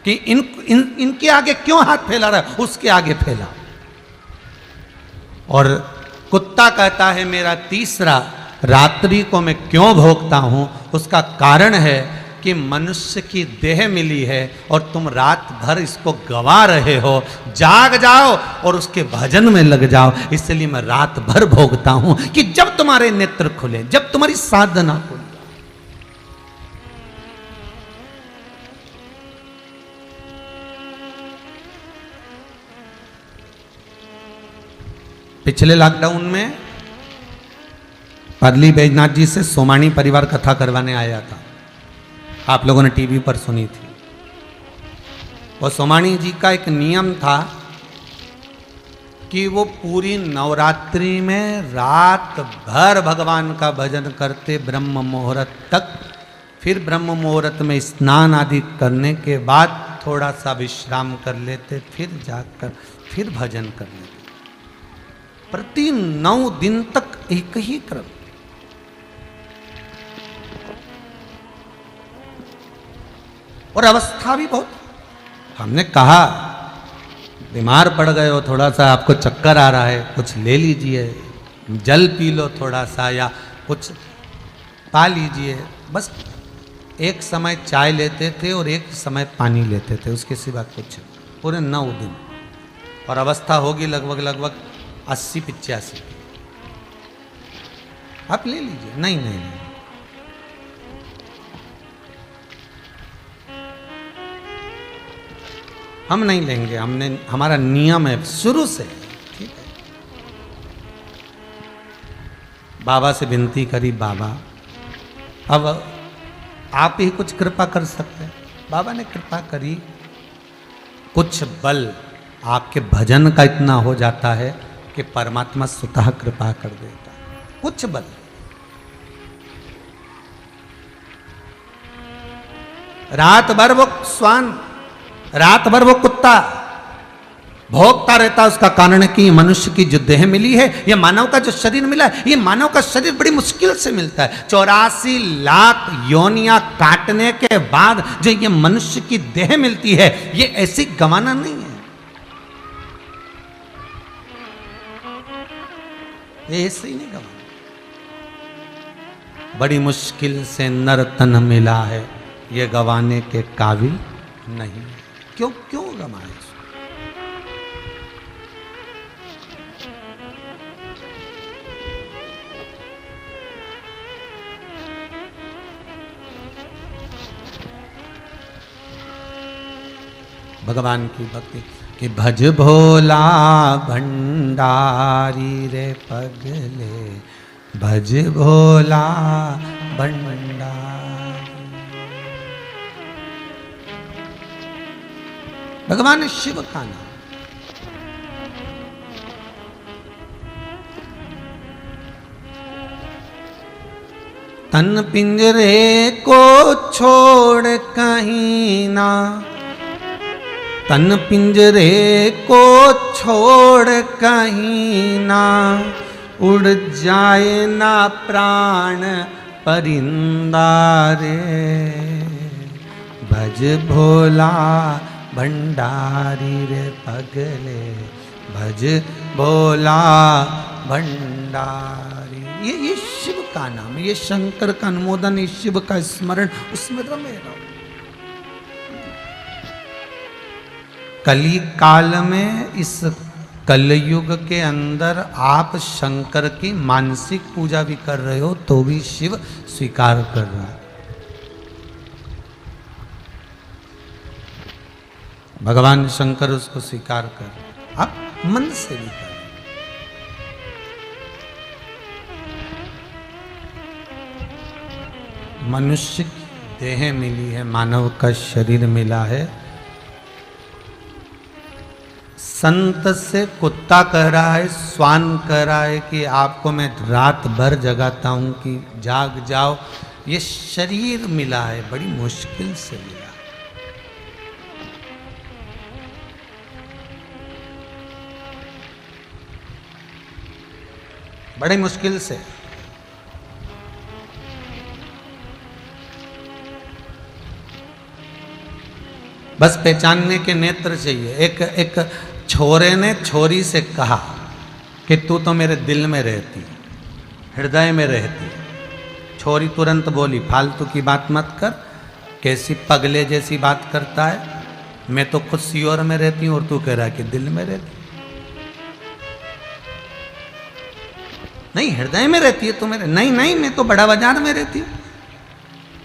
कि इनके आगे क्यों हाथ फैला रहा है, उसके आगे फैला। और कुत्ता कहता है मेरा तीसरा, रात्रि को मैं क्यों भोगता हूं, उसका कारण है कि मनुष्य की देह मिली है और तुम रात भर इसको गवा रहे हो। जाग जाओ और उसके भजन में लग जाओ। इसलिए मैं रात भर भोगता हूं कि जब तुम्हारे नेत्र खुले, जब तुम्हारी साधना खुले। पिछले लॉकडाउन में परली बैजनाथ जी से सोमानी परिवार कथा करवाने आया था, आप लोगों ने टीवी पर सुनी थी। और सोमानी जी का एक नियम था कि वो पूरी नवरात्रि में रात भर भगवान का भजन करते ब्रह्म मुहूर्त तक। फिर ब्रह्म मुहूर्त में स्नान आदि करने के बाद थोड़ा सा विश्राम कर लेते, फिर जाकर फिर भजन कर लेते। प्रति 9 दिन तक एक ही क्रम। और अवस्था भी बहुत, हमने कहा बीमार पड़ गए हो, थोड़ा सा आपको चक्कर आ रहा है, कुछ ले लीजिए, जल पी लो थोड़ा सा, या कुछ पा लीजिए। बस एक समय चाय लेते थे और एक समय पानी लेते थे, उसके सिवा कुछ। पूरे 9 दिन। और अवस्था होगी लगभग 80-85। आप ले लीजिए। नहीं नहीं नहीं, हम नहीं लेंगे, हमने, हमारा नियम है शुरू से। ठीक है, बाबा से विनती करी, बाबा अब आप ही कुछ कृपा कर सकते हैं। बाबा ने कृपा करी, कुछ बल आपके भजन का इतना हो जाता है कि परमात्मा स्वतः कृपा कर देता है। कुछ बल। रात भर वो श्वान, रात भर वो कुत्ता भोगता रहता है। उसका कारण है कि ये मनुष्य की जो देह मिली है, ये मानव का जो शरीर मिला है, ये मानव का शरीर बड़ी मुश्किल से मिलता है। 84 लाख योनियां काटने के बाद जो ये मनुष्य की देह मिलती है, ये ऐसी गंवाना नहीं है, ये ऐसे ही नहीं गंवाना। बड़ी मुश्किल से नर तन मिला है, ये गंवाने के काबिल नहीं। क्यों गंवाए? भगवान की भक्ति कि भज भोला भंडारी रे पगले, भज भोला भंडारी। भगवान शिव का नाम। तन पिंजरे को छोड़ कहीं ना, तन पिंजरे को छोड़ कहीं ना, उड़ जाए ना प्राण परिंदा रे। भज भोला भंडारी रे पगले, भज भोला भंडारी। ये शिव का नाम, ये शंकर का अनुमोदन, ये शिव का स्मरण, उसमें रमे रहो। कली काल में, इस कलयुग के अंदर आप शंकर की मानसिक पूजा भी कर रहे हो तो भी शिव स्वीकार कर रहा है। भगवान शंकर उसको स्वीकार कर रहे हैं, आप मन से भी कर। मनुष्य की देह मिली है, मानव का शरीर मिला है। संत से कुत्ता कह रहा है, श्वान कह रहा है कि आपको मैं रात भर जगाता हूं कि जाग जाओ। ये शरीर मिला है, बड़ी मुश्किल से मिला। बड़ी मुश्किल से। बस पहचानने के नेत्र चाहिए। एक छोरे ने छोरी से कहा कि तू तो मेरे दिल में रहती है, हृदय में रहती है। छोरी तुरंत बोली, फालतू की बात मत कर, कैसी पगले जैसी बात करता है, मैं तो खुद सियोर में रहती हूँ और तू कह रहा है कि दिल में रहती। नहीं, हृदय में रहती है तू मेरे। नहीं नहीं, मैं तो बड़ा बाजार में रहती हूँ।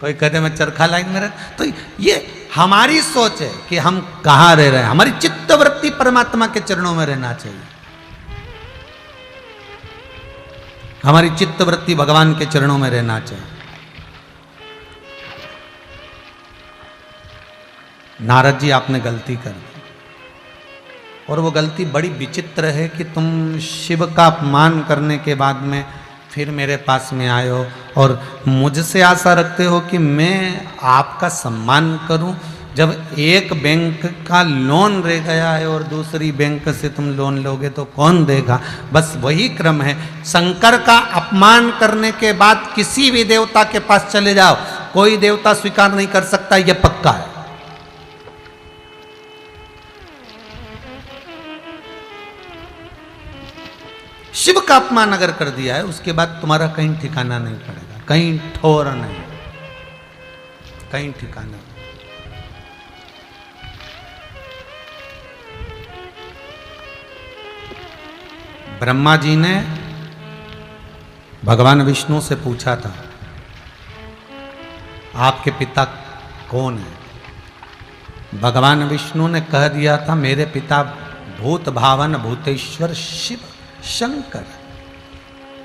कोई कहते मैं चरखा लाइन में रहती। तो ये हमारी सोच है कि हम कहाँ रह रहे हैं। हमारी चित्तवृत्ति परमात्मा के चरणों में रहना चाहिए। हमारी चित्तवृत्ति भगवान के चरणों में रहना चाहिए। नारद जी, आपने गलती कर दी, और वो गलती बड़ी विचित्र है कि तुम शिव का अपमान करने के बाद में फिर मेरे पास में आए हो और मुझसे आशा रखते हो कि मैं आपका सम्मान करूं। जब एक बैंक का लोन रह गया है और दूसरी बैंक से तुम लोन लोगे तो कौन देगा। बस वही क्रम है। शंकर का अपमान करने के बाद किसी भी देवता के पास चले जाओ, कोई देवता स्वीकार नहीं कर सकता, यह पक्का है। शिव का अपमान अगर कर दिया है, उसके बाद तुम्हारा कहीं ठिकाना नहीं पड़ेगा, कहीं ठोर नहीं, कहीं ठिकाना। ब्रह्मा जी ने भगवान विष्णु से पूछा था, आपके पिता कौन है। भगवान विष्णु ने कह दिया था, मेरे पिता भूत भावन भूतेश्वर शिव शंकर।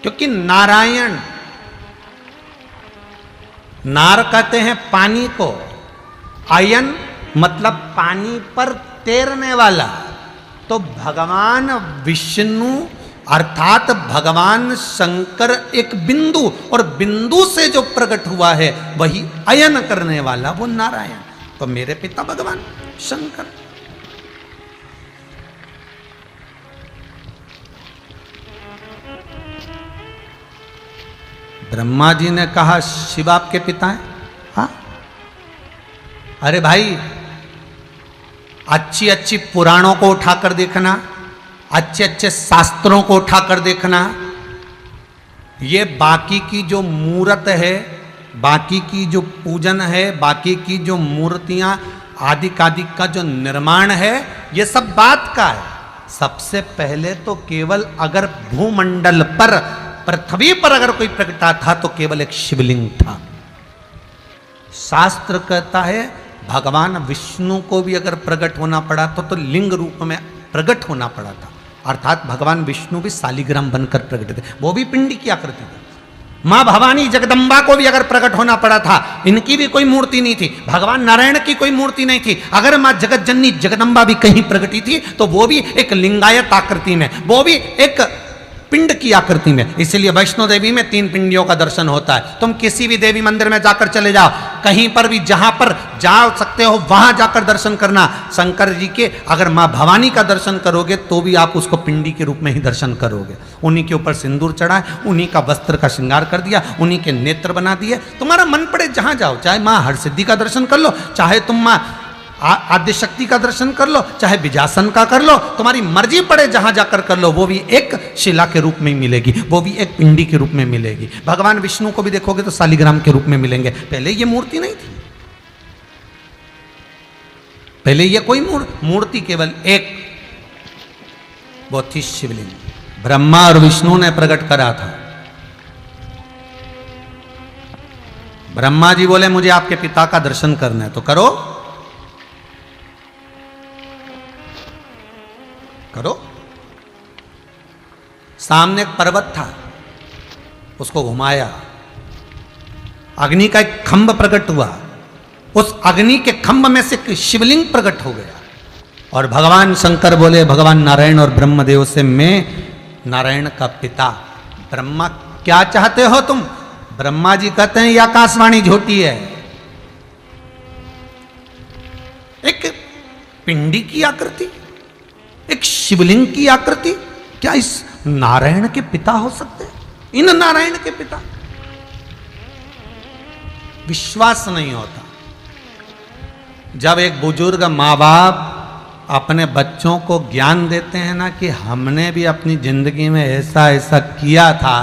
क्योंकि नारायण, नार कहते हैं पानी को, अयन मतलब पानी पर तैरने वाला। तो भगवान विष्णु अर्थात भगवान शंकर एक बिंदु, और बिंदु से जो प्रकट हुआ है वही अयन करने वाला, वो नारायण। तो मेरे पिता भगवान शंकर। ब्रह्मा जी ने कहा, शिव आपके पिता हैं? हाँ। अरे भाई, अच्छी अच्छी पुराणों को उठाकर देखना, अच्छे अच्छे शास्त्रों को उठाकर देखना। ये बाकी की जो मूर्त है, बाकी की जो पूजन है, बाकी की जो मूर्तियां आदि कादिक का जो निर्माण है, ये सब बात का है। सबसे पहले तो केवल अगर भूमंडल पर, पृथ्वी पर अगर कोई प्रकटा था तो केवल एक शिवलिंग था। शास्त्र कहता है भगवान विष्णु को भी अगर प्रकट होना पड़ा तो लिंग रूप में प्रकट होना पड़ा था। अर्थात भगवान विष्णु भी शालिग्राम बनकर प्रकट थे, वो भी पिंडी की आकृति थी। मां भवानी जगदम्बा को भी अगर प्रकट होना पड़ा था, इनकी भी कोई मूर्ति नहीं थी। भगवान नारायण की कोई मूर्ति नहीं थी। अगर मां जगत जननी जगदम्बा भी कहीं प्रकटी थी तो वो भी एक लिंगायत आकृति में, वो भी एक पिंड की आकृति में। इसलिए वैष्णो देवी में 3 पिंडियों का दर्शन होता है। तुम किसी भी देवी मंदिर में जाकर चले जाओ, कहीं पर भी जहां पर जा सकते हो वहां जाकर दर्शन करना। शंकर जी के अगर मां भवानी का दर्शन करोगे तो भी आप उसको पिंडी के रूप में ही दर्शन करोगे। उन्हीं के ऊपर सिंदूर चढ़ा है, उन्हीं का वस्त्र का श्रृंगार कर दिया, उन्हीं के नेत्र बना दिए। तुम्हारा मन पड़े जहां जाओ, चाहे मां हरसिद्धि का दर्शन कर लो, चाहे तुम मां आद्य शक्ति का दर्शन कर लो, चाहे विजासन का कर लो, तुम्हारी मर्जी पड़े जहां जाकर कर लो। वो भी एक शिला के रूप में मिलेगी, वो भी एक पिंडी के रूप में मिलेगी। भगवान विष्णु को भी देखोगे तो शालिग्राम के रूप में मिलेंगे। पहले ये मूर्ति नहीं थी। पहले ये कोई मूर्ति केवल एक, वो थी शिवलिंग, ब्रह्मा और विष्णु ने प्रकट करा था। ब्रह्मा जी बोले मुझे आपके पिता का दर्शन करना है, तो करो करो। सामने एक पर्वत था, उसको घुमाया, अग्नि का एक खंभ प्रकट हुआ, उस अग्नि के खंभ में से एक शिवलिंग प्रकट हो गया। और भगवान शंकर बोले भगवान नारायण और ब्रह्मदेव से, मैं नारायण का पिता ब्रह्मा क्या चाहते हो तुम? ब्रह्मा जी कहते हैं ये आकाशवाणी झूठी है। एक पिंडी की आकृति, एक शिवलिंग की आकृति, क्या इस नारायण के पिता हो सकते हैं? इन नारायण के पिता? विश्वास नहीं होता। जब एक बुजुर्ग माँ बाप अपने बच्चों को ज्ञान देते हैं ना कि हमने भी अपनी जिंदगी में ऐसा ऐसा किया था,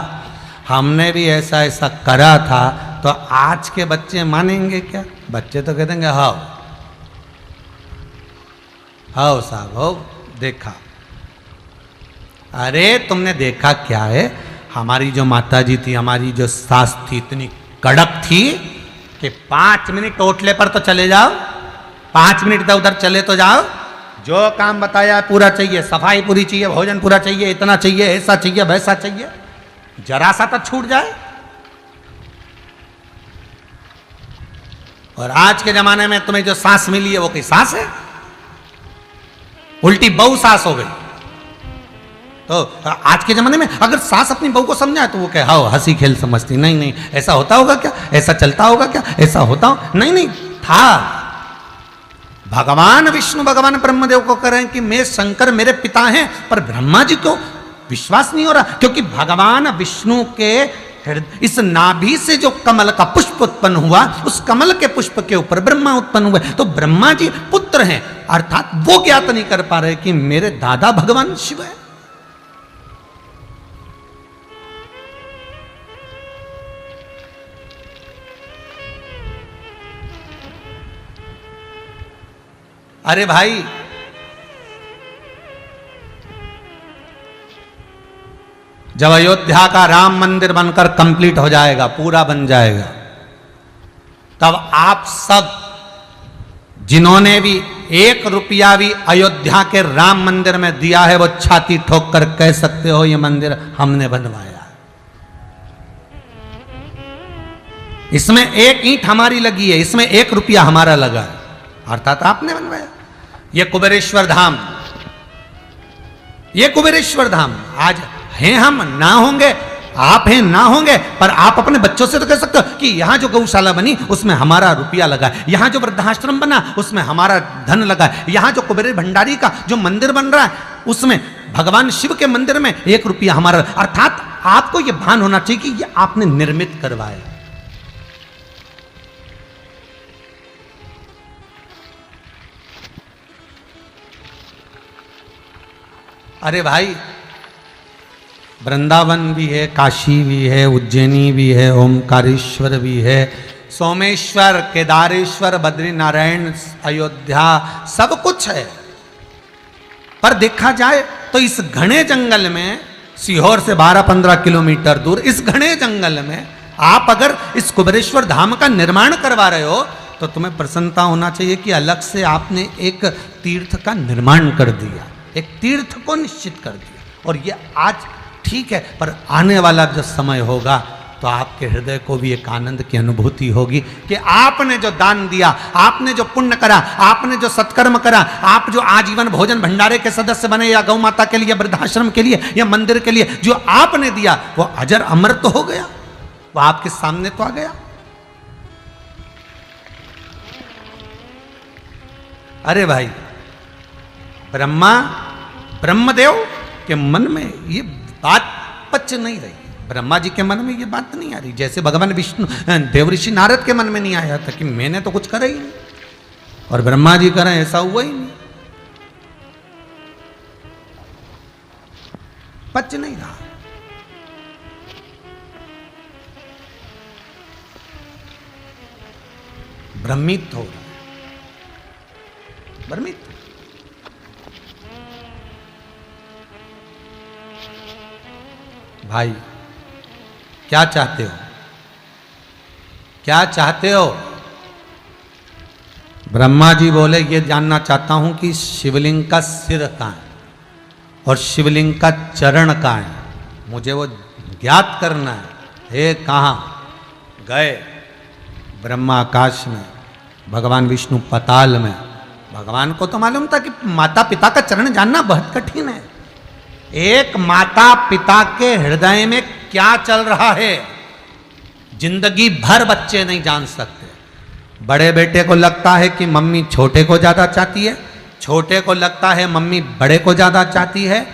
हमने भी ऐसा ऐसा करा था, तो आज के बच्चे मानेंगे क्या? बच्चे तो कह देंगे हाँ हाँ साहब हो देखा। अरे तुमने देखा क्या है? हमारी जो माता जी थी, हमारी जो सास थी, इतनी कड़क थी कि 5 मिनट ओटले पर तो चले जाओ, 5 मिनट इधर उधर चले तो जाओ, जो काम बताया पूरा चाहिए, सफाई पूरी चाहिए, भोजन पूरा चाहिए, इतना चाहिए, ऐसा चाहिए, वैसा चाहिए, जरा सा तो छूट जाए। और आज के जमाने में तुम्हें जो सांस मिली है वो कोई सांस है? उल्टी बहू सांस हो गई। तो आज के जमाने में अगर सास अपनी बहू को समझाए तो वो कहे हाँ हंसी खेल समझती। नहीं नहीं, ऐसा होता होगा क्या? ऐसा चलता होगा क्या? ऐसा होता हो? नहीं नहीं था। भगवान विष्णु भगवान ब्रह्मदेव को कह रहे हैं कि मैं शंकर मेरे पिता हैं, पर ब्रह्मा जी को विश्वास नहीं हो रहा, क्योंकि भगवान विष्णु के इस नाभि से जो कमल का पुष्प उत्पन्न हुआ, उस कमल के पुष्प के ऊपर ब्रह्मा उत्पन्न हुए, तो ब्रह्मा जी पुत्र हैं, अर्थात वो ज्ञात नहीं कर पा रहे कि मेरे दादा भगवान शिव है। अरे भाई, जब अयोध्या का राम मंदिर बनकर कंप्लीट हो जाएगा, पूरा बन जाएगा, तब आप सब जिन्होंने भी 1 रुपया भी अयोध्या के राम मंदिर में दिया है, वो छाती ठोक कर कह सकते हो ये मंदिर हमने बनवाया। इसमें 1 ईंट हमारी लगी है, इसमें 1 रुपया हमारा लगा है, अर्थात आपने बनवाया। ये कुबेरेश्वर धाम, ये कुबेरेश्वर धाम आज हैं, हम ना होंगे, आप हैं ना होंगे, पर आप अपने बच्चों से तो कह सकते हो कि यहां जो गौशाला बनी उसमें हमारा रुपया लगा है, यहां जो वृद्धाश्रम बना उसमें हमारा धन लगा है, यहां जो कुबेर भंडारी का जो मंदिर बन रहा है उसमें भगवान शिव के मंदिर में 1 रुपया हमारा। अर्थात आपको यह भान होना चाहिए कि यह आपने निर्मित करवाया। अरे भाई, वृंदावन भी है, काशी भी है, उज्जैनी भी है, ओमकारेश्वर भी है, सोमेश्वर, केदारेश्वर, बद्रीनारायण, अयोध्या, सब कुछ है। पर देखा जाए तो इस घने जंगल में, सीहोर से 12-15 किलोमीटर दूर इस घने जंगल में आप अगर इस कुबेरेश्वर धाम का निर्माण करवा रहे हो तो तुम्हें प्रसन्नता होना चाहिए कि अलग से आपने एक तीर्थ का निर्माण कर दिया, एक तीर्थ को निश्चित कर दिया। और ये आज ठीक है, पर आने वाला जो समय होगा तो आपके हृदय को भी एक आनंद की अनुभूति होगी कि आपने जो दान दिया, आपने जो पुण्य करा, आपने जो सत्कर्म करा, आप जो आजीवन भोजन भंडारे के सदस्य बने, या गौ माता के लिए, वृद्धाश्रम के लिए, या मंदिर के लिए जो आपने दिया, वो अजर अमर तो हो गया, वो आपके सामने तो आ गया। अरे भाई, ब्रह्मदेव के मन में ये बात पच नहीं रही, ब्रह्मा जी के मन में ये बात नहीं आ रही, जैसे भगवान विष्णु देवऋषि नारद के मन में नहीं आया था कि मैंने तो कुछ करा ही नहीं, और ब्रह्मा जी करें ऐसा हुआ ही नहीं, पच नहीं रहा। भ्रमित हो रहा। भ्रमित। भाई क्या चाहते हो, क्या चाहते हो? ब्रह्मा जी बोले ये जानना चाहता हूं कि शिवलिंग का सिर कहाँ है और शिवलिंग का चरण कहाँ है, मुझे वो ज्ञात करना है। हे कहाँ गए? ब्रह्मा आकाश में, भगवान विष्णु पताल में। भगवान को तो मालूम था कि माता पिता का चरण जानना बहुत कठिन है। एक माता पिता के हृदय में क्या चल रहा है जिंदगी भर बच्चे नहीं जान सकते। बड़े बेटे को लगता है कि मम्मी छोटे को ज्यादा चाहती है, छोटे को लगता है मम्मी बड़े को ज्यादा चाहती है,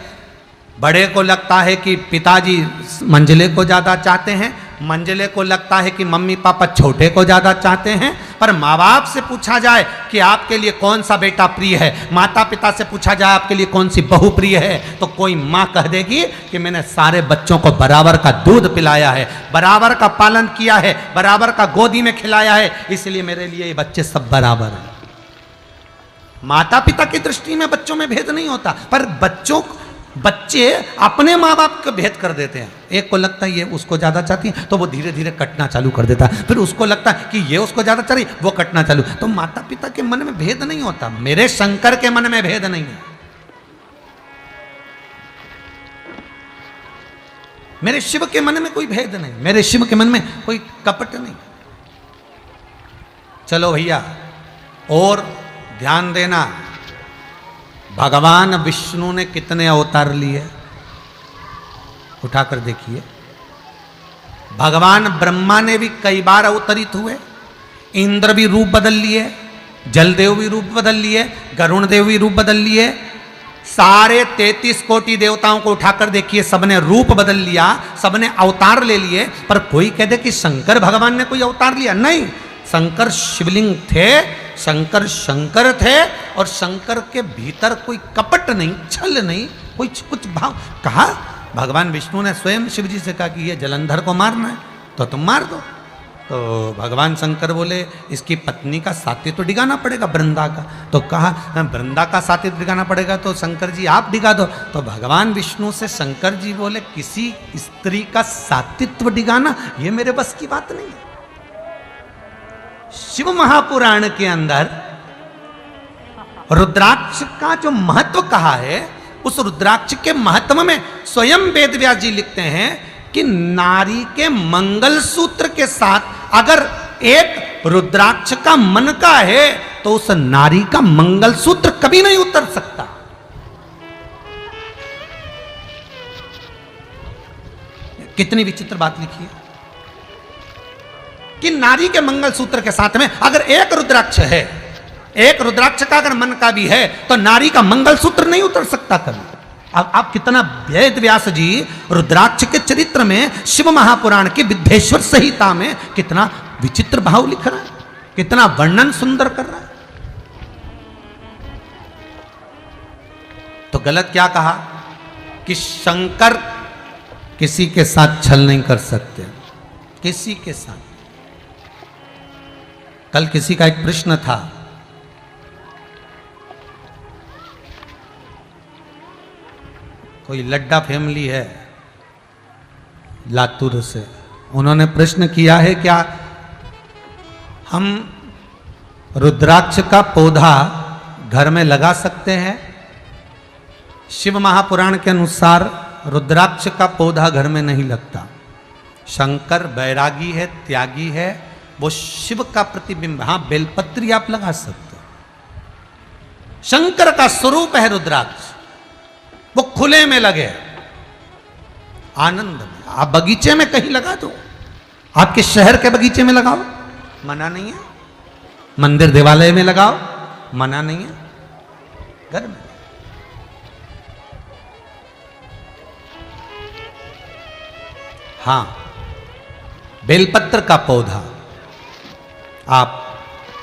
बड़े को लगता है कि पिताजी मंझले को ज्यादा चाहते हैं, मंझले को लगता है कि मम्मी पापा छोटे को ज्यादा चाहते हैं। पर माँ बाप से पूछा जाए कि आपके लिए कौन सा बेटा प्रिय है, माता पिता से पूछा जाए आपके लिए कौन सी बहू प्रिय है, तो कोई माँ कह देगी कि मैंने सारे बच्चों को बराबर का दूध पिलाया है, बराबर का पालन किया है, बराबर का गोदी में खिलाया है, इसलिए मेरे लिए ये बच्चे सब बराबर हैं। माता पिता की दृष्टि में बच्चों में भेद नहीं होता, पर बच्चे अपने माँ बाप को भेद कर देते हैं। एक को लगता है ये उसको ज्यादा चाहती है तो वो धीरे धीरे कटना चालू कर देता है, फिर उसको लगता है कि ये उसको ज्यादा चाह रही, वो कटना चालू। तो माता पिता के मन में भेद नहीं होता, मेरे शंकर के मन में भेद नहीं है, मेरे शिव के मन में कोई भेद नहीं, मेरे शिव के मन में कोई कपट नहीं। चलो भैया और ध्यान देना, भगवान विष्णु ने कितने अवतार लिए उठाकर देखिए। भगवान ब्रह्मा ने भी कई बार अवतरित हुए, इंद्र भी रूप बदल लिए, जलदेव भी रूप बदल लिए, गरुण देव भी रूप बदल लिए, सारे 33 कोटि देवताओं को उठाकर देखिए, सबने रूप बदल लिया, सबने अवतार ले लिए। पर कोई कह दे कि शंकर भगवान ने कोई अवतार लिया, नहीं। शंकर शिवलिंग थे, शंकर शंकर थे, और शंकर के भीतर कोई कपट नहीं, छल नहीं, कोई कुछ भाव। कहा भगवान विष्णु ने स्वयं शिव जी से कहा कि ये जलंधर को मारना है तो तुम मार दो। तो भगवान शंकर बोले इसकी पत्नी का साथी तो डिगाना पड़ेगा, वृंदा का। तो कहा वृंदा का साथी डिगाना पड़ेगा तो शंकर जी आप डिगा दो। तो भगवान विष्णु से शंकर जी बोले किसी स्त्री का सातित्व डिगाना ये मेरे बस की बात नहीं है। शिव महापुराण के अंदर रुद्राक्ष का जो महत्व कहा है, उस रुद्राक्ष के महत्व में स्वयं वेदव्यास जी लिखते हैं कि नारी के मंगलसूत्र के साथ अगर एक रुद्राक्ष का मन का है तो उस नारी का मंगलसूत्र कभी नहीं उतर सकता। कितनी विचित्र बात लिखी है कि नारी के मंगलसूत्र के साथ में अगर एक रुद्राक्ष है, एक रुद्राक्ष का अगर मन का भी है तो नारी का मंगलसूत्र नहीं उतर सकता कभी। अब आप कितना वेद व्यास जी रुद्राक्ष के चरित्र में शिव महापुराण की विद्येश्वर संहिता में कितना विचित्र भाव लिख रहा है, कितना वर्णन सुंदर कर रहा है। तो गलत क्या कहा कि शंकर किसी के साथ छल नहीं कर सकते, किसी के साथ। कल किसी का एक प्रश्न था, कोई लड्डा फैमिली है लातूर से, उन्होंने प्रश्न किया है क्या हम रुद्राक्ष का पौधा घर में लगा सकते हैं? शिव महापुराण के अनुसार रुद्राक्ष का पौधा घर में नहीं लगता। शंकर बैरागी है, त्यागी है, वो शिव का प्रतिबिंब। हाँ, बेलपत्री आप लगा सकते हो, शंकर का स्वरूप है रुद्राक्ष, वो खुले में लगे आनंद में। आप बगीचे में कहीं लगा दो, आपके शहर के बगीचे में लगाओ, मना नहीं है। मंदिर देवालय में लगाओ, मना नहीं है। घर में हाँ, बेलपत्र का पौधा आप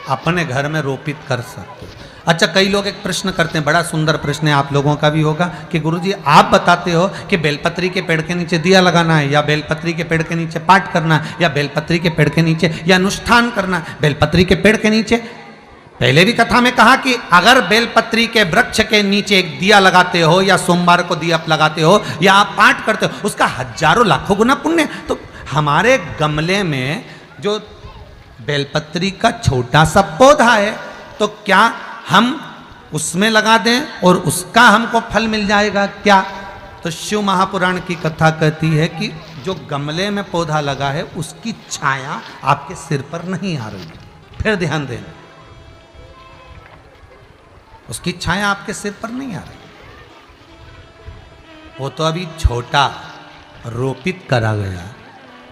अपने घर में रोपित कर सकते हो। अच्छा, कई लोग एक प्रश्न करते हैं, बड़ा सुंदर प्रश्न है, आप लोगों का भी होगा कि गुरुजी आप बताते हो कि बेलपत्री के पेड़ के नीचे दिया लगाना है, या बेलपत्री के पेड़ के नीचे पाठ करना है, या बेलपत्री के पेड़ के नीचे या अनुष्ठान करना है। बेलपत्री के पेड़ के नीचे पहले भी कथा में कहा कि अगर बेलपत्री के वृक्ष के नीचे एक दिया लगाते हो या सोमवार को दिया लगाते हो या आप पाठ करते हो, उसका हजारों लाखों गुना पुण्य। तो हमारे गमले में जो बेलपत्री का छोटा सा पौधा है, तो क्या हम उसमें लगा दें और उसका हमको फल मिल जाएगा क्या? तो शिव महापुराण की कथा कहती है कि जो गमले में पौधा लगा है उसकी छाया आपके सिर पर नहीं आ रही। फिर ध्यान देना, उसकी छाया आपके सिर पर नहीं आ रही, वो तो अभी छोटा रोपित करा गया।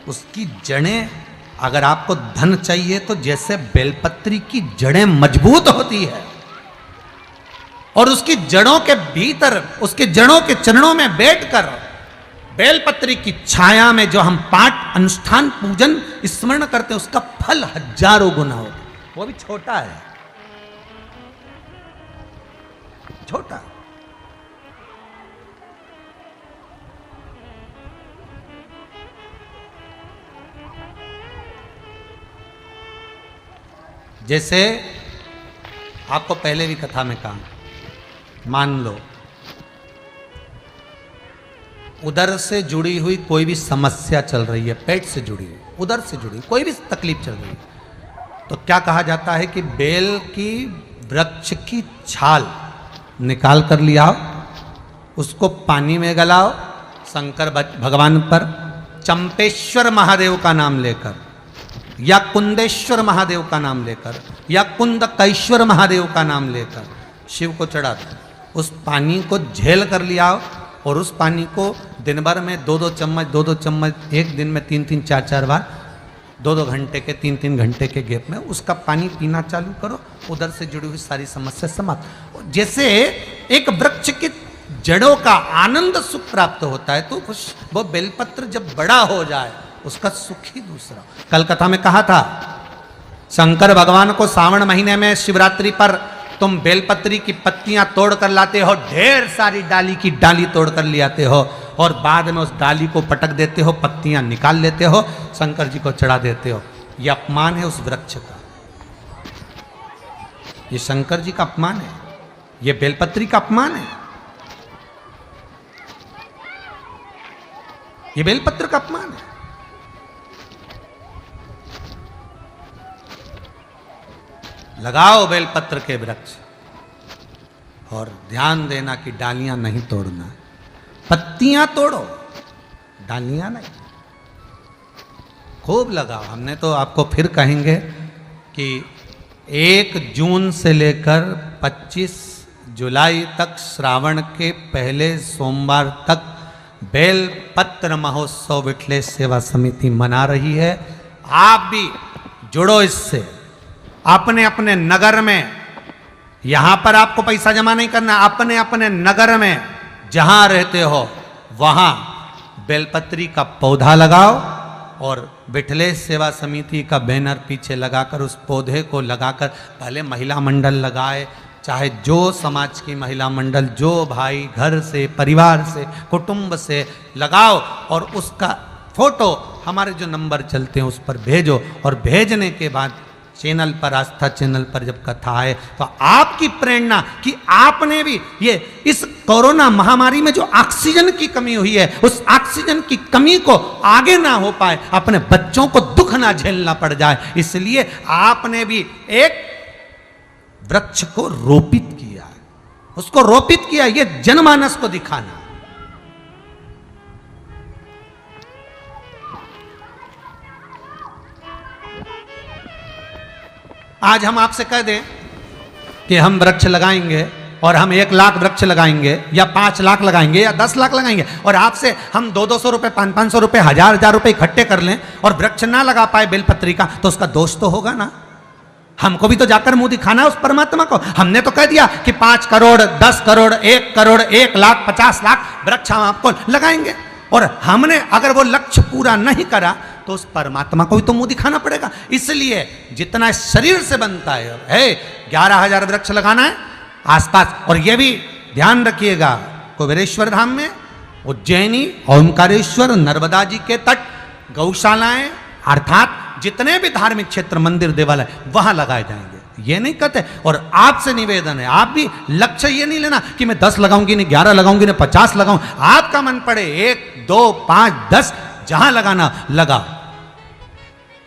उसकी जड़ें, अगर आपको धन चाहिए तो जैसे बेलपत्री की जड़ें मजबूत होती है और उसकी जड़ों के भीतर, उसके जड़ों के चरणों में बैठकर बेलपत्री की छाया में जो हम पाठ अनुष्ठान पूजन स्मरण करते हैं, उसका फल हजारों गुना होता है। वो भी छोटा है, छोटा। जैसे आपको पहले भी कथा में कहा, मान लो उदर से जुड़ी हुई कोई भी समस्या चल रही है, पेट से जुड़ी हुई, उदर से जुड़ी कोई भी तकलीफ चल रही है, तो क्या कहा जाता है कि बेल की वृक्ष की छाल निकाल कर लिया, उसको पानी में गलाओ, शंकर भगवान पर चंपेश्वर महादेव का नाम लेकर या कुंदेश्वर महादेव का नाम लेकर या कुंदकेश्वर महादेव का नाम लेकर शिव को चढ़ा दो। उस पानी को झेल कर लिया और उस पानी को दिन भर में 2-2 चम्मच, एक दिन में 3-3 4-4 बार, 2-2 घंटे के 3-3 घंटे के गैप में उसका पानी पीना चालू करो, उधर से जुड़ी हुई सारी समस्या समाप्त। जैसे एक वृक्ष के जड़ों का आनंद सुख प्राप्त होता है, तो वो बेलपत्र जब बड़ा हो जाए उसका सुख ही दूसरा। कल कथा में कहा था, शंकर भगवान को सावन महीने में शिवरात्रि पर तुम बेलपत्री की पत्तियां तोड़ कर लाते हो, ढेर सारी डाली की डाली तोड़ कर ले आते हो और बाद में उस डाली को पटक देते हो, पत्तियां निकाल लेते हो, शंकर जी को चढ़ा देते हो। यह अपमान है उस वृक्ष का, ये शंकर जी का अपमान है, ये बेलपत्री का अपमान है, ये बेलपत्र का अपमान है। लगाओ बेलपत्र के वृक्ष और ध्यान देना कि डालियां नहीं तोड़ना, पत्तियां तोड़ो, डालियां नहीं। खूब लगाओ। हमने तो आपको फिर कहेंगे कि 1 जून से लेकर 25 जुलाई तक, श्रावण के पहले सोमवार तक बेलपत्र महोत्सव विठलेश सेवा समिति मना रही है। आप भी जुड़ो इससे। अपने अपने नगर में, यहां पर आपको पैसा जमा नहीं करना, अपने अपने नगर में जहां रहते हो वहां बेलपत्री का पौधा लगाओ और विठलेश सेवा समिति का बैनर पीछे लगाकर, उस पौधे को लगाकर, पहले महिला मंडल लगाए, चाहे जो समाज की महिला मंडल, जो भाई घर से, परिवार से, कुटुंब से लगाओ और उसका फोटो हमारे जो नंबर चलते हैं उस पर भेजो। और भेजने के बाद चैनल पर, आस्था चैनल पर जब कथा आए तो आपकी प्रेरणा कि आपने भी ये इस कोरोना महामारी में जो ऑक्सीजन की कमी हुई है, उस ऑक्सीजन की कमी को आगे ना हो पाए, अपने बच्चों को दुख ना झेलना पड़ जाए, इसलिए आपने भी एक वृक्ष को रोपित किया, उसको रोपित किया, ये जनमानस को दिखाना। आज हम आपसे कह दें कि हम वृक्ष लगाएंगे और हम 1 लाख वृक्ष लगाएंगे या 5 लाख लगाएंगे या 10 लाख लगाएंगे और आपसे हम 200-200 रुपए, 500-500 रुपए, 1000-1000 रुपए इकट्ठे कर लें और वृक्ष ना लगा पाए बेलपत्री का, तो उसका दोष तो होगा ना। हमको भी तो जाकर मुंह दिखाना है उस परमात्मा को। हमने तो कह दिया कि 5 करोड़, 10 करोड़, 1 करोड़, 1 लाख, 50 लाख वृक्ष हम आपको लगाएंगे, और हमने अगर वो लक्ष्य पूरा नहीं करा तो उस परमात्मा को भी तो मुंह दिखाना पड़ेगा। इसलिए जितना शरीर से बनता है 11,000 वृक्ष लगाना है आसपास। और ये भी ध्यान रखिएगा, कुबेरेश्वर धाम में, उज्जैनी, ओमकारेश्वर, नर्मदा जी के तट, गौशालाएं, अर्थात जितने भी धार्मिक क्षेत्र, मंदिर, देवालय, वहां लगाए जाएंगे। ये नहीं कहते। और आपसे निवेदन है, आप भी लक्ष्य ये नहीं लेना कि मैं 10 लगाऊंगी, नहीं 11 लगाऊंगी, नहीं 50 लगाऊं। आपका मन पड़े 1, 2, 5, 10 जहां लगाना लगाओ।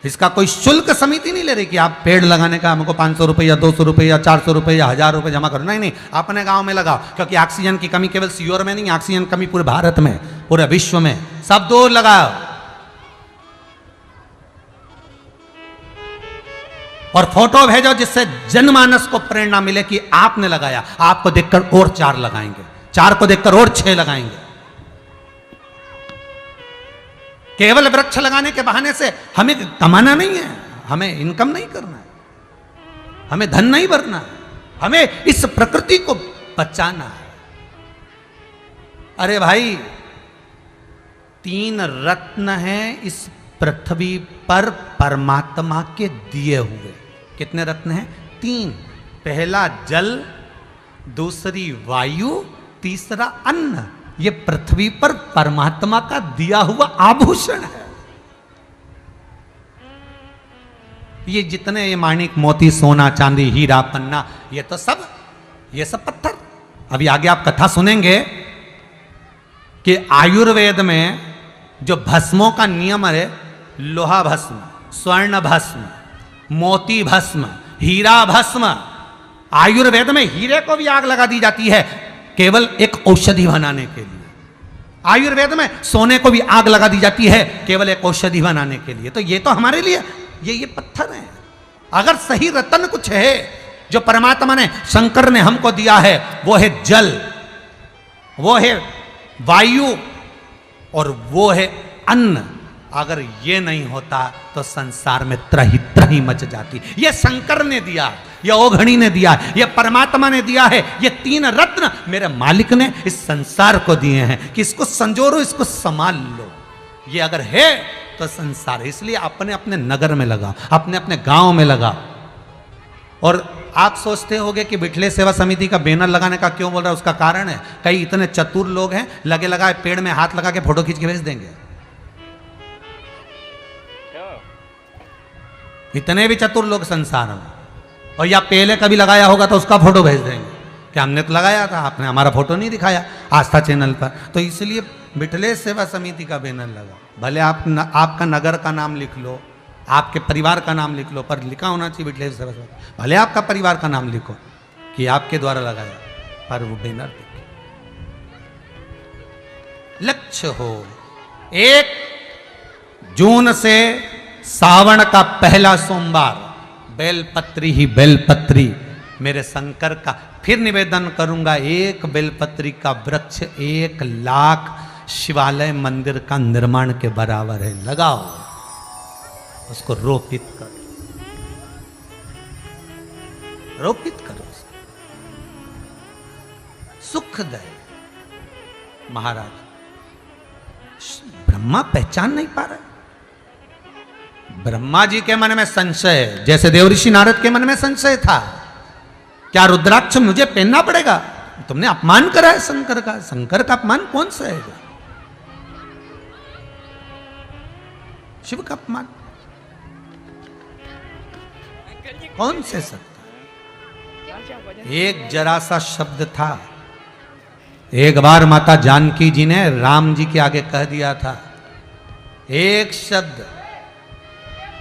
इसका कोई शुल्क समिति नहीं ले रही कि आप पेड़ लगाने का हमको 500 रुपये या 200 रुपये या 400 रुपये या 1000 रुपये जमा करो। नहीं नहीं, अपने गांव में लगाओ, क्योंकि ऑक्सीजन की कमी केवल सीहोर में नहीं, ऑक्सीजन कमी पूरे भारत में, पूरे विश्व में, सब दूर लगाओ। और फोटो भेजो जिससे जनमानस को प्रेरणा मिले कि आपने लगाया, आपको देखकर और 4 लगाएंगे, 4 को देखकर और 6 लगाएंगे। केवल वृक्ष लगाने के बहाने से हमें कमाना नहीं है, हमें इनकम नहीं करना है, हमें धन नहीं भरना है, हमें इस प्रकृति को बचाना है। अरे भाई, 3 रत्न हैं इस पृथ्वी पर परमात्मा के दिए हुए। कितने रत्न हैं? 3। पहला जल, दूसरी वायु, तीसरा अन्न। ये पृथ्वी पर परमात्मा का दिया हुआ आभूषण है। ये जितने ये माणिक मोती सोना चांदी हीरा पन्ना, ये तो सब, ये सब पत्थर। अभी आगे आप कथा सुनेंगे कि आयुर्वेद में जो भस्मों का नियम है, लोहा भस्म, स्वर्ण भस्म, मोती भस्म, हीरा भस्म। आयुर्वेद में हीरे को भी आग लगा दी जाती है केवल एक औषधि बनाने के लिए। आयुर्वेद में सोने को भी आग लगा दी जाती है केवल एक औषधि बनाने के लिए। तो ये तो हमारे लिए ये पत्थर हैं। अगर सही रत्न कुछ है जो परमात्मा ने, शंकर ने हमको दिया है, वो है जल, वो है वायु और वो है अन्न। अगर ये नहीं होता तो संसार में त्रही त्रही मच जाती। ये शंकर ने दिया, ये ओघड़ी ने दिया, ये परमात्मा ने दिया है। ये 3 रत्न मेरे मालिक ने इस संसार को दिए हैं कि इसको संजोरो, इसको संभाल लो। ये अगर है तो संसार। इसलिए अपने अपने नगर में लगा, अपने अपने गांव में लगा। और आप सोचते होंगे कि बिठले सेवा समिति का बैनर लगाने का क्यों बोल रहा है, उसका कारण है, कई इतने चतुर लोग हैं, लगे लगाए पेड़ में हाथ लगा के फोटो खींच के भेज देंगे। इतने भी चतुर लोग संसार में। और या पहले कभी लगाया होगा तो उसका फोटो भेज देंगे कि हमने तो लगाया था, आपने हमारा फोटो नहीं दिखाया आस्था चैनल पर। तो इसलिए बिठले सेवा समिति का बैनर लगा। भले आपका नगर का नाम लिख लो, आपके परिवार का नाम लिख लो, पर लिखा होना चाहिए बिठले सेवा समिति। भले आपका परिवार का नाम लिखो कि आपके द्वारा लगाया, पर वो बैनर देखिए। लक्ष्य हो 1 जून से सावन का पहला सोमवार बेलपत्री ही बेलपत्री मेरे शंकर का। फिर निवेदन करूंगा, 1 बेलपत्री का वृक्ष 1 लाख शिवालय मंदिर का निर्माण के बराबर है। लगाओ, उसको रोपित करो, रोपित करो, सुखदय। महाराज ब्रह्मा पहचान नहीं पा रहे। ब्रह्मा जी के मन में संशय है, जैसे देवऋषि नारद के मन में संशय था, क्या रुद्राक्ष मुझे पहनना पड़ेगा? तुमने अपमान करा है शंकर का। शंकर का अपमान कौन सहेगा? शिव का अपमान कौन से सकता? एक जरा सा शब्द था, एक बार माता जानकी जी ने राम जी के आगे कह दिया था, एक शब्द।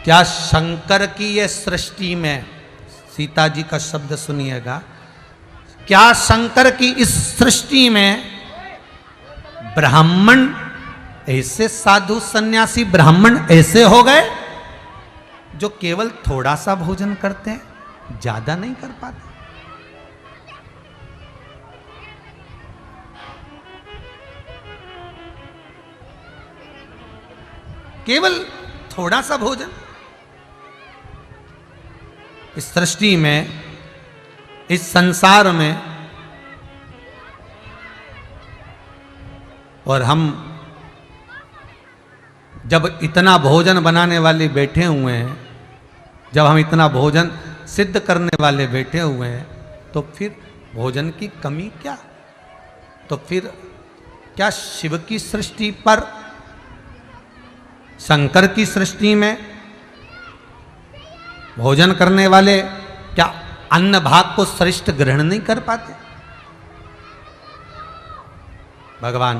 क्या शंकर की ये सृष्टि में, सीता जी का शब्द सुनिएगा, क्या शंकर की इस सृष्टि में ब्राह्मण ऐसे साधु सन्यासी ब्राह्मण ऐसे हो गए जो केवल थोड़ा सा भोजन करते हैं, ज्यादा नहीं कर पाते? केवल थोड़ा सा भोजन इस सृष्टि में, इस संसार में। और हम जब इतना भोजन बनाने वाले बैठे हुए हैं, जब हम इतना भोजन सिद्ध करने वाले बैठे हुए हैं, तो फिर भोजन की कमी क्या? तो फिर क्या शिव की सृष्टि पर, शंकर की सृष्टि में भोजन करने वाले क्या अन्न भाग को श्रेष्ठ ग्रहण नहीं कर पाते। भगवान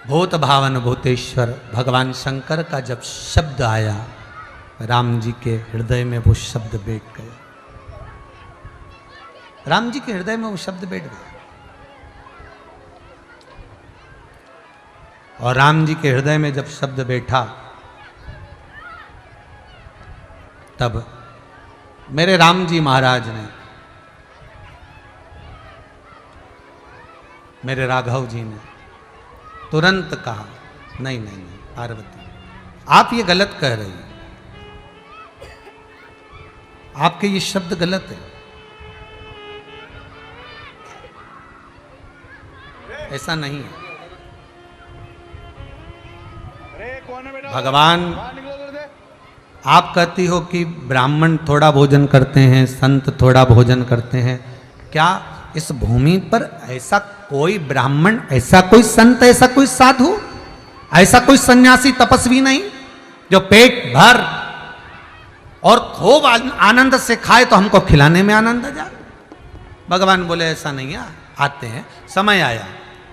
भूत भावन भूतेश्वर भगवान शंकर का जब शब्द आया, राम जी के हृदय में वो शब्द बैठ गया। राम जी के हृदय में वो शब्द बैठ गया और राम जी के हृदय में जब शब्द बैठा, तब मेरे राम जी महाराज ने, मेरे राघव जी ने तुरंत कहा, नहीं नहीं नहीं पार्वती, आप ये गलत कह रही हैं, आपके ये शब्द गलत है, ऐसा नहीं है। भगवान, आप कहती हो कि ब्राह्मण थोड़ा भोजन करते हैं, संत थोड़ा भोजन करते हैं, क्या इस भूमि पर ऐसा कोई ब्राह्मण, ऐसा कोई संत, ऐसा कोई साधु, ऐसा कोई सन्यासी तपस्वी नहीं जो पेट भर और खूब आनंद से खाए तो हमको खिलाने में आनंद आ जाए? भगवान बोले ऐसा नहीं है, आते हैं, समय आया।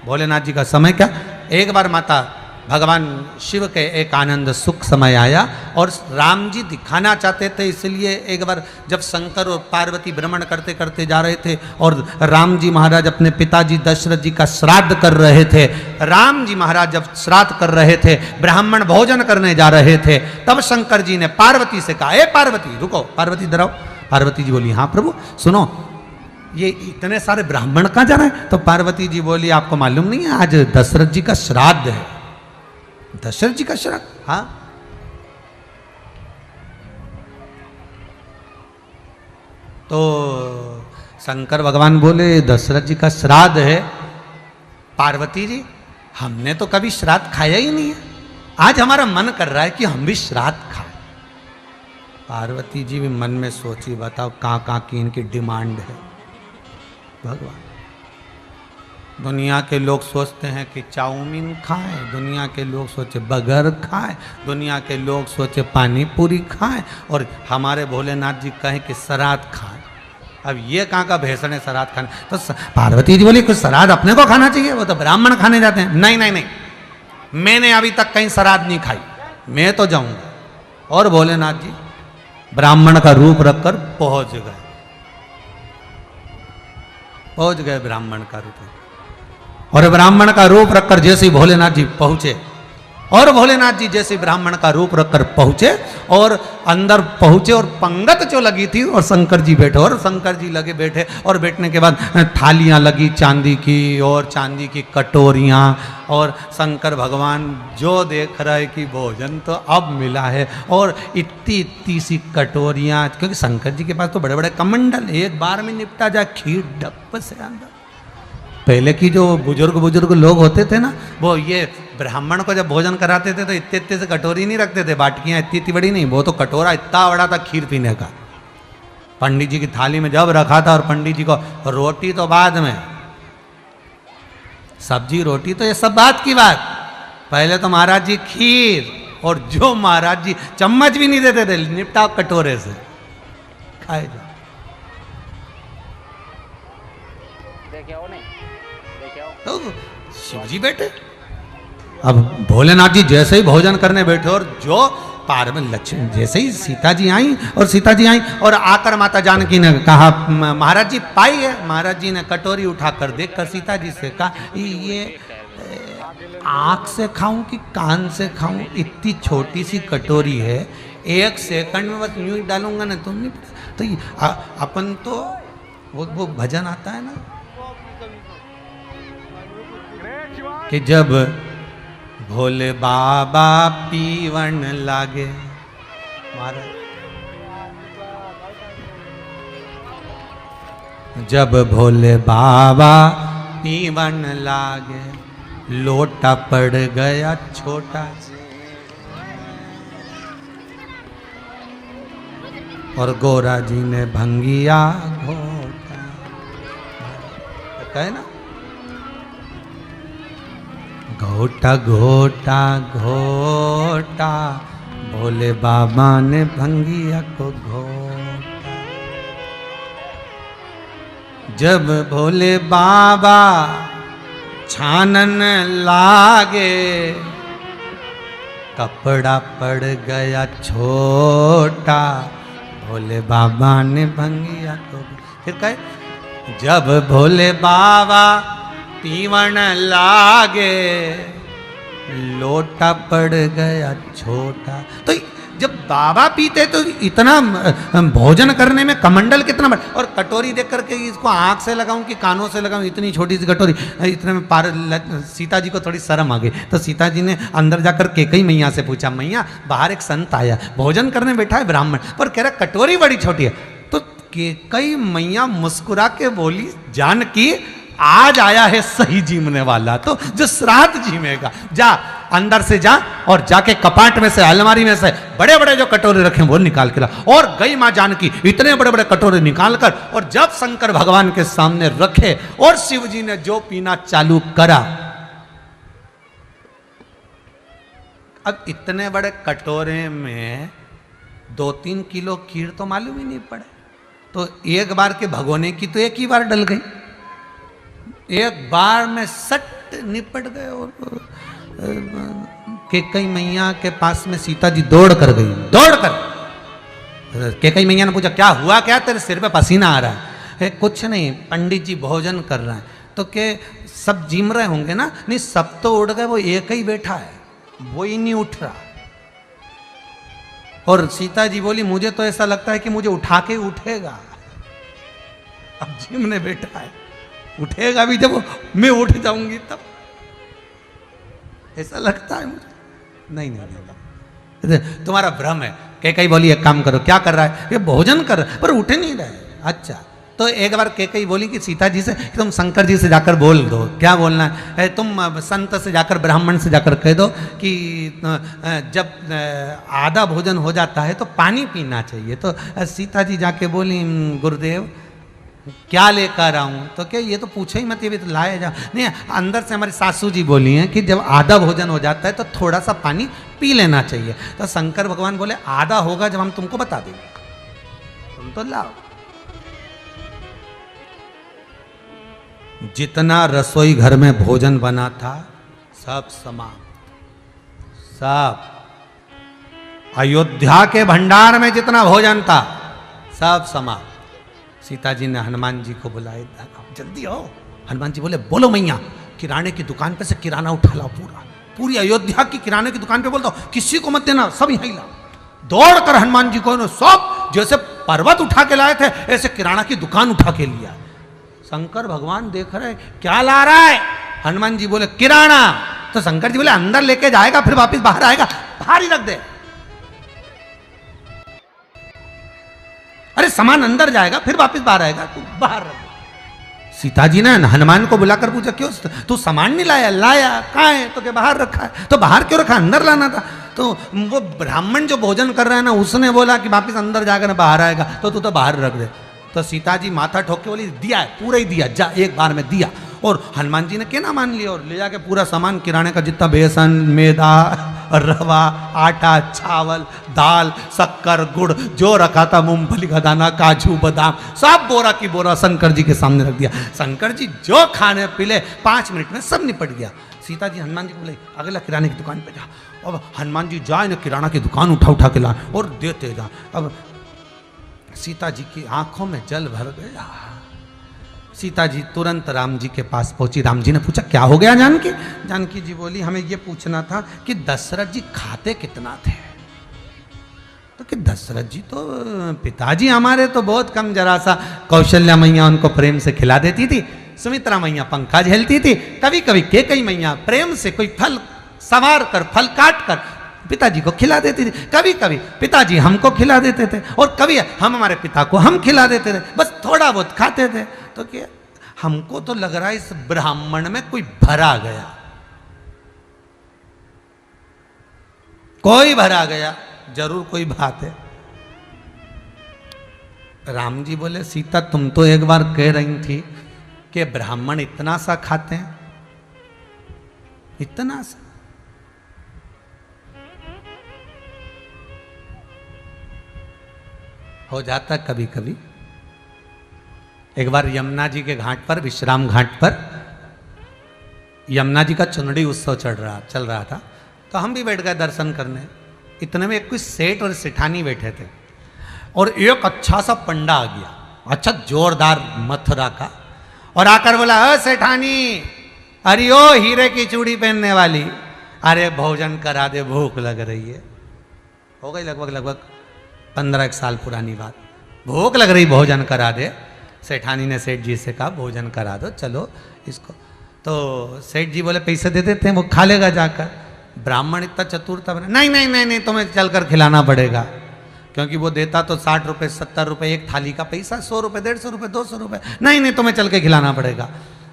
भोलेनाथ जी का समय क्या, एक बार माता भगवान शिव के एक आनंद सुख समय आया और राम जी दिखाना चाहते थे, इसलिए एक बार जब शंकर और पार्वती भ्रमण करते करते जा रहे थे और राम जी महाराज अपने पिताजी दशरथ जी का श्राद्ध कर रहे थे, राम जी महाराज जब श्राद्ध कर रहे थे, ब्राह्मण भोजन करने जा रहे थे, तब शंकर जी ने पार्वती से कहा, ए पार्वती रुको, पार्वती इधर आओ। पार्वती जी बोली, हाँ प्रभु सुनो, ये इतने सारे ब्राह्मण कहाँ जा रहे हैं? तो पार्वती जी बोली, आपको मालूम नहीं है आज दशरथ जी का श्राद्ध है। दशरथ जी का श्राद्ध? हाँ। तो शंकर भगवान बोले, दशरथ जी का श्राद्ध है। पार्वती जी, हमने तो कभी श्राद्ध खाया ही नहीं है, आज हमारा मन कर रहा है कि हम भी श्राद्ध खाएं। पार्वती जी भी मन में सोची, बताओ कहाँ कहाँ की इनकी डिमांड है। भगवान, दुनिया के लोग सोचते हैं कि चाउमीन खाएं, दुनिया के लोग सोचे बर्गर खाएं, दुनिया के लोग सोचे पानी पूरी खाएं, और हमारे भोलेनाथ जी कहें कि श्राद्ध खाएं। अब ये कहाँ का भेषण है श्राद्ध खाने? तो पार्वती जी बोली, कुछ श्राद्ध अपने को खाना चाहिए, वो तो ब्राह्मण खाने जाते हैं। नहीं नहीं नहीं, मैंने अभी तक कहीं श्राद्ध नहीं खाई, मैं तो जाऊंगा। और भोलेनाथ जी ब्राह्मण का रूप रखकर पहुंच गए ब्राह्मण का रूप, और ब्राह्मण का रूप रखकर जैसे ही भोलेनाथ जी पहुंचे, और भोलेनाथ जी जैसे ब्राह्मण का रूप रखकर पहुंचे और अंदर पहुंचे, और पंगत जो लगी थी और शंकर जी बैठे, और शंकर जी लगे बैठे, और बैठने के बाद थालियां लगी चांदी की, और चांदी की कटोरियां, और शंकर भगवान जो देख रहा है कि भोजन तो अब मिला है, और इतनी इतनी सी कटोरियां, क्योंकि शंकर जी के पास तो बड़े बड़े कमंडल, एक बार में निपटा जाए, खीर डब्ब से अंदर। पहले की जो बुजुर्ग लोग होते थे ना, वो ये ब्राह्मण को जब भोजन कराते थे तो इतने इतने से कटोरी नहीं रखते थे, बाटकियाँ इतनी इतनी बड़ी नहीं, वो तो कटोरा इतना बड़ा था खीर पीने का। पंडित जी की थाली में जब रखा था, और पंडित जी को रोटी तो बाद में, सब्जी रोटी तो ये सब बात की बात, पहले तो महाराज जी खीर, और जो महाराज जी चम्मच भी नहीं देते थे, निपटाओ कटोरे से, खाए जाओ। तो शिव जी बैठे, अब भोलेनाथ जी जैसे ही भोजन करने बैठे, और जो पार में लक्ष्मी, जैसे ही सीता जी आई, और आकर माता जानकी ने कहा, महाराज जी पाई है। महाराज जी ने कटोरी उठाकर देखकर सीता जी से कहा, ये आँख से खाऊं कि कान से खाऊं? इतनी छोटी सी कटोरी है, 1 सेकंड में बस यूं ही डालूंगा ना, तुम नहीं। तो अपन तो वो भजन आता है ना कि जब भोले बाबा पीवन लागे, जब भोले बाबा पीवन लागे, लोटा पड़ गया छोटा, और गोरा जी ने भंगिया घोटा। कहे ना, घोटा घोटा घोटा भोले बाबा ने भंगिया को घोटा। जब भोले बाबा छानन लागे, कपड़ा पड़ गया छोटा, भोले बाबा ने भंगिया को। फिर कहे, जब भोले बाबा पीवन लागे, लोटा पड़ गया छोटा। तो जब बाबा पीते तो इतना भोजन करने में कमंडल कितना बड़ा, और कटोरी देख करके इसको आंख से लगाऊं कि कानों से लगाऊं, इतनी छोटी सी कटोरी, इतने में सीता जी को थोड़ी शर्म आ गई। तो सीता जी ने अंदर जाकर केकई मैया से पूछा, मैया बाहर एक संत आया, भोजन करने बैठा है ब्राह्मण, पर कह रहा कटोरी बड़ी छोटी है। तो केकई मैया मुस्कुरा के बोली, जानकी आज आया है सही जीमने वाला, तो जो श्राद्ध जीमेगा, जा अंदर से जा और जाके कपाट में से, अलमारी में से बड़े बड़े जो कटोरे रखे वो निकाल के ला। और गई मां जानकी इतने बड़े बड़े कटोरे निकाल कर, और जब शंकर भगवान के सामने रखे और शिव जी ने जो पीना चालू करा, अब इतने बड़े कटोरे में 2-3 किलो खीर तो मालूम ही नहीं पड़े। तो एक बार के भगोने की तो एक ही बार डल गई, एक बार में सट निपट गए। और केकई मैया के पास में सीता जी दौड़ कर गई, दौड़ कर। केकई मैया ने पूछा, क्या हुआ, क्या तेरे सिर पे पसीना आ रहा है? कुछ नहीं, पंडित जी भोजन कर रहे हैं। तो के सब जिम रहे होंगे ना? नहीं, सब तो उड़ गए, वो एक ही बैठा है, वो ही नहीं उठ रहा। और सीता जी बोली, मुझे तो ऐसा लगता है कि मुझे उठा के उठेगा। अब जिमने बैठा है, उठेगा भी जब मैं उठ जाऊंगी तब, ऐसा लगता है मुझे। नहीं नहीं, नहीं, तुम्हारा भ्रम है। केकई बोली, एक काम करो। क्या कर रहा है? ये भोजन कर, पर उठे नहीं रहे। अच्छा, तो एक बार केकई बोली कि सीता जी से, तुम शंकर जी से जाकर बोल दो। क्या बोलना है? तुम संत से जाकर, ब्राह्मण से जाकर कह दो कि जब आधा भोजन हो जाता है तो पानी पीना चाहिए। तो सीता जी जाके बोली, गुरुदेव क्या लेकर आऊं? तो क्या ये तो पूछो ही मत, ये भी तो लाया जा। नहीं, अंदर से हमारी सासू जी बोली हैं कि जब आधा भोजन हो जाता है तो थोड़ा सा पानी पी लेना चाहिए। तो शंकर भगवान बोले, आधा होगा जब हम तुमको बता देंगे, तुम तो लाओ। जितना रसोई घर में भोजन बना था सब समाप्त, सब। अयोध्या के भंडार में जितना भोजन था सब समाप्त। सीता जी ने हनुमान जी को बुलाया, जल्दी आओ। हनुमान जी बोले, बोलो मैया, किराने की दुकान पे से किराना उठा लाओ, पूरी अयोध्या की किराने की दुकान पे बोल दो, किसी को मत देना, सब यहीं लाओ। दौड़ कर हनुमान जी को सब जैसे पर्वत उठा के लाए थे, ऐसे किराना की दुकान उठा के लिया। शंकर भगवान देख रहे, क्या ला रहा है? हनुमान जी बोले, किराना। तो शंकर जी बोले, अंदर लेके जाएगा फिर वापिस बाहर आएगा, बाहर ही रख दे। अरे सामान अंदर जाएगा फिर वापस बाहर आएगा, तू बाहर रख। सीता जी ने हनुमान को बुलाकर पूछा, क्यों तू सामान नहीं लाया? लाया, कहाँ है? तो क्या बाहर रखा है। तो बाहर क्यों रखा? अंदर लाना था। तो वो ब्राह्मण जो भोजन कर रहा है ना, उसने बोला कि वापस अंदर जाकर बाहर आएगा, तो तू तो बाहर रख दे। तो सीता जी माथा ठोक के बोली, दिया है, पूरा ही दिया, जा, एक बार में दिया। और हनुमान जी ने क्या ना मान लिया, और ले जाके पूरा सामान किराने का जितना बेसन, मैदा, रवा, आटा, चावल, दाल, शक्कर, गुड़ जो रखा था, मूंगफली का दाना, काजू, बादाम, सब बोरा की बोरा शंकर जी के सामने रख दिया। शंकर जी जो खाने पीले 5 मिनट में सब निपट गया। सीता जी हनुमान जी को बोले, अगला किराने की दुकान पे जा। अब हनुमान जी जाए ना, किराना की दुकान उठा के लाए और देते जा। अब सीता जी की आंखों में जल भर गया। सीता जी तुरंत राम जी के पास पहुंची। राम जी ने पूछा, क्या हो गया जानकी? जानकी जी बोली, हमें ये पूछना था कि दशरथ जी खाते कितना थे? तो कि दशरथ जी तो पिताजी हमारे तो बहुत कम, जरा सा कौशल्या मैया उनको प्रेम से खिला देती थी, सुमित्रा मैया पंखा झेलती थी, कभी कभी केकई मैया प्रेम से कोई फल संवार कर, फल काट कर पिताजी को खिला देती थी, कभी कभी पिताजी हमको खिला देते थे, और कभी हम हमारे पिता को हम खिला देते थे, बस थोड़ा बहुत खाते थे। तो क्या हमको तो लग रहा है इस ब्राह्मण में कोई भरा गया, कोई भरा गया, जरूर कोई बात है। राम जी बोले, सीता तुम तो एक बार कह रही थी कि ब्राह्मण इतना सा खाते हैं, इतना सा। हो जाता कभी कभी। एक बार यमुना जी के घाट पर, विश्राम घाट पर, यमुना जी का चुनड़ी उत्सव चल रहा था, तो हम भी बैठ गए दर्शन करने। इतने में एक कोई सेठ और सेठानी बैठे थे, और एक अच्छा सा पंडा आ गया, अच्छा जोरदार मथुरा का, और आकर बोला, सेठानी, अरे ओ हीरे की चूड़ी पहनने वाली, अरे भोजन करा दे, भूख लग रही है। हो गई लगभग 15 साल पुरानी बात। भूख लग रही, भोजन करा दे। सेठानी ने सेठ जी से कहा, भोजन करा दो, चलो इसको। तो सेठ जी बोले, पैसे दे देते हैं, वो खा लेगा जाकर। ब्राह्मण इतना चतुर था, नहीं नहीं नहीं नहीं, तुम्हें चलकर खिलाना पड़ेगा, क्योंकि वो देता तो 60 रुपये 70 रुपये एक थाली का पैसा, 100 रुपये 150 रुपये 200 रुपये, नहीं नहीं तुम्हें चल के खिलाना पड़ेगा।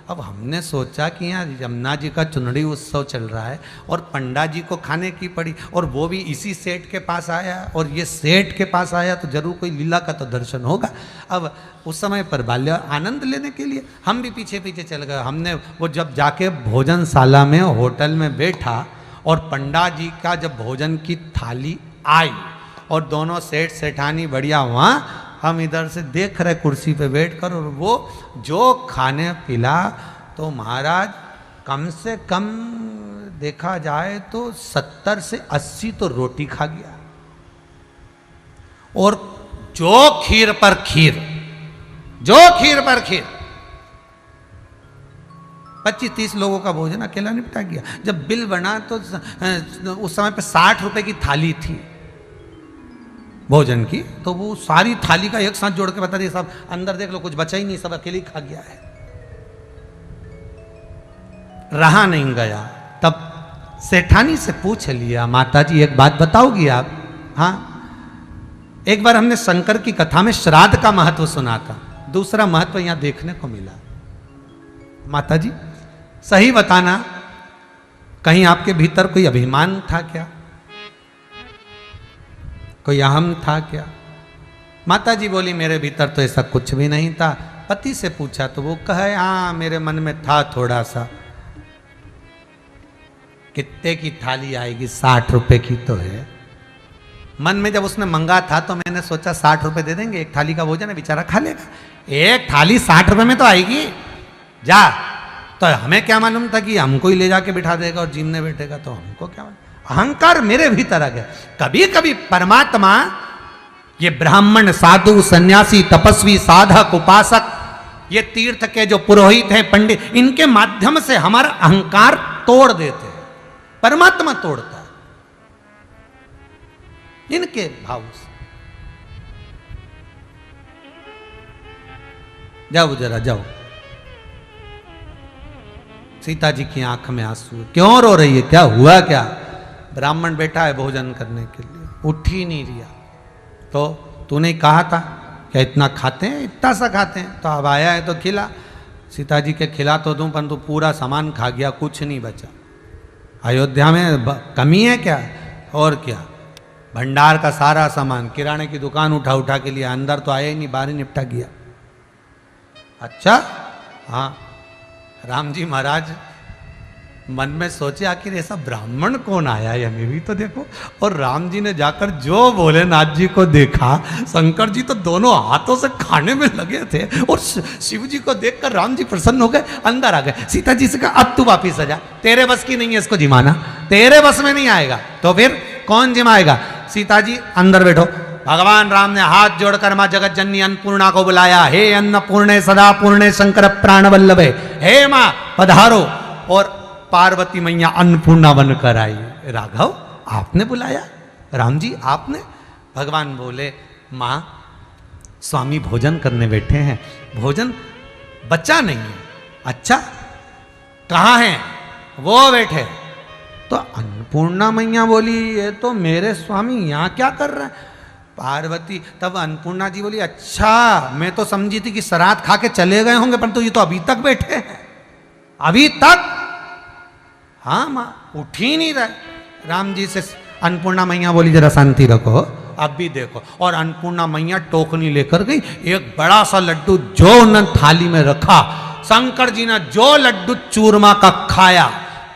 अब हमने सोचा कि यहाँ यमुना जी का चुनड़ी उत्सव चल रहा है और पंडा जी को खाने की पड़ी, और वो भी इसी सेठ के पास आया, और ये सेठ के पास आया तो जरूर कोई लीला का तो दर्शन होगा। अब उस समय पर बाल्य आनंद लेने के लिए हम भी पीछे पीछे चल गए। हमने वो जब जाके भोजनशाला में होटल में बैठा, और पंडा जी का जब भोजन की थाली आई, और दोनों सेठ सेठानी बढ़िया वहाँ, हम इधर से देख रहे कुर्सी पे बैठकर, और वो जो खाने पिला, तो महाराज कम से कम देखा जाए तो 70 से 80 तो रोटी खा गया, और जो खीर पर खीर, जो खीर पर खीर, 25-30 लोगों का भोजन अकेला निपटा गया। जब बिल बना तो उस समय पे 60 रुपए की थाली थी भोजन की, तो वो सारी थाली का एक साथ जोड़ के बता दिया, सब अंदर देख लो, कुछ बचा ही नहीं, सब अकेले खा गया है। रहा नहीं गया, तब सेठानी से पूछ लिया, माता जी एक बात बताओगी आप? हाँ। एक बार हमने शंकर की कथा में श्राद्ध का महत्व सुना था, दूसरा महत्व यहां देखने को मिला। माता जी सही बताना, कहीं आपके भीतर कोई अभिमान था क्या, कोई अहम था क्या? माता जी बोली, मेरे भीतर तो ऐसा कुछ भी नहीं था। पति से पूछा तो वो कहे, हाँ मेरे मन में था थोड़ा सा। कितने की थाली आएगी? 60 रुपए की तो है। मन में जब उसने मंगा था तो मैंने सोचा 60 रुपए दे देंगे, एक थाली का भोजन है, बेचारा खा लेगा। एक थाली 60 रुपए में तो आएगी, जा। तो हमें क्या मालूम था कि हमको ही ले जाके बिठा देगा और जीमने बैठेगा, तो हमको क्या मालूम। अहंकार मेरे भीतर आ गया। कभी कभी परमात्मा ये ब्राह्मण, साधु, सन्यासी, तपस्वी, साधक, उपासक, ये तीर्थ के जो पुरोहित हैं, पंडित, इनके माध्यम से हमारा अहंकार तोड़ देते हैं। परमात्मा तोड़ता है इनके भाव से। जाओ जरा जाओ। सीता जी की आंख में आंसू, क्यों रो रही है, क्या हुआ क्या? ब्राह्मण बैठा है भोजन करने के लिए, उठ ही नहीं रिया। तो तूने कहा था क्या इतना खाते हैं, इतना सा खाते हैं, तो अब आया है तो खिला। सीता जी के खिला तो दूं, परंतु पूरा सामान खा गया, कुछ नहीं बचा। अयोध्या में कमी है क्या? और क्या, भंडार का सारा सामान, किराने की दुकान उठा उठा के लिया, अंदर तो आया ही नहीं, बाहर ही निपटा गया। अच्छा, हाँ। राम जी महाराज मन में सोचे, आखिर ऐसा ब्राह्मण कौन आया है, हमें भी तो देखो। और राम जी ने जाकर जो भोलेनाथ जी को देखा, शंकर जी तो दोनों हाथों से खाने में लगे थे, और शिव जी को देखकर राम जी प्रसन्न हो गए, अंदर आ गए। सीता जी से कहा, अब तू वापिस आ जा, तेरे बस की नहीं है इसको जिमाना, तेरे बस में नहीं आएगा, तो फिर कौन जिमाएगा? सीता जी अंदर बैठो। भगवान राम ने हाथ जोड़कर मां जगत जननी अन्नपूर्णा को बुलाया, हे अन्नपूर्णे सदा पूर्णे शंकर प्राण वल्लभे, हे मां पधारो। और पार्वती मैया अन्नपूर्णा बनकर आई। राघव आपने बुलाया? राम जी आपने? भगवान बोले, मां स्वामी भोजन करने बैठे हैं, भोजन बचा नहीं है। अच्छा कहाँ हैं? वो बैठे। तो अन्नपूर्णा मैया बोली, ये तो मेरे स्वामी यहाँ क्या कर रहे हैं? पार्वती, तब अन्नपूर्णा जी बोली, अच्छा मैं तो समझी थी कि श्राद्ध खा के चले गए होंगे, परंतु ये तो अभी तक बैठे हैं, अभी तक। हाँ माँ, उठ ही नहीं रहे। राम जी से अन्नपूर्णा मैया बोली, जरा शांति रखो, अब भी देखो। और अन्नपूर्णा मैया टोकनी लेकर गई, एक बड़ा सा लड्डू जो उन्होंने थाली में रखा, शंकर जी ने जो लड्डू चूरमा का खाया,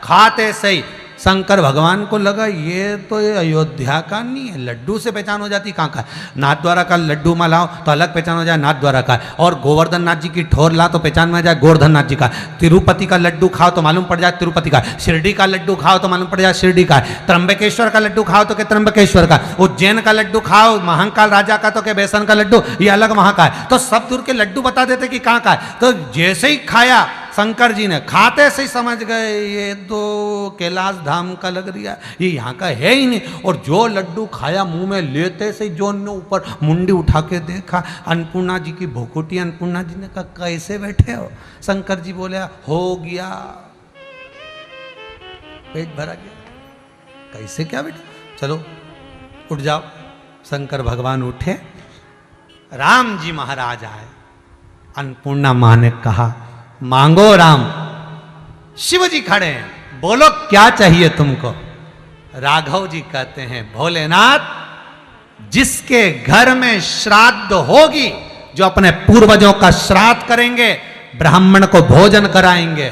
खाते सही शंकर भगवान को लगा ये तो ये अयोध्या का नहीं है, लड्डू से पहचान हो जाती कहाँ का। नाथ द्वारा का लड्डू लाओ तो अलग पहचान हो जाए नाथ द्वारा का, और गोवर्धन नाथ जी की ठोर ला तो पहचान में जाए गोवर्धन नाथ जी का। तिरुपति का लड्डू खाओ तो मालूम पड़ जाए तिरुपति का, शिरडी का लड्डू खाओ तो मालूम पड़ जाए शिरडी का, त्र्यंबकेश्वर का लड्डू खाओ तो के त्र्यंबकेश्वर का, उज्जैन का लड्डू खाओ महाकाल राजा का तो के बेसन का लड्डू ये अलग वहां का है। तो सब दूर के लड्डू बता देते कि कहाँ का है। तो जैसे ही खाया शंकर जी ने, खाते से ही समझ गए ये तो कैलाश धाम का लग रहा है, ये यहाँ का है ही नहीं। और जो लड्डू खाया मुंह में लेते से जो ने ऊपर मुंडी उठा के देखा, अन्नपूर्णा जी की भोकुटी। अन्नपूर्णा जी ने कहा कैसे बैठे हो? शंकर जी बोले हो गया, पेट भरा गया। कैसे क्या बेटा, चलो उठ जाओ। शंकर भगवान उठे, राम जी महाराज आए। अन्नपूर्णा मां ने कहा मांगो राम। शिव जी खड़े हैं, बोलो क्या चाहिए तुमको? राघव जी कहते हैं भोलेनाथ, जिसके घर में श्राद्ध होगी, जो अपने पूर्वजों का श्राद्ध करेंगे, ब्राह्मण को भोजन कराएंगे,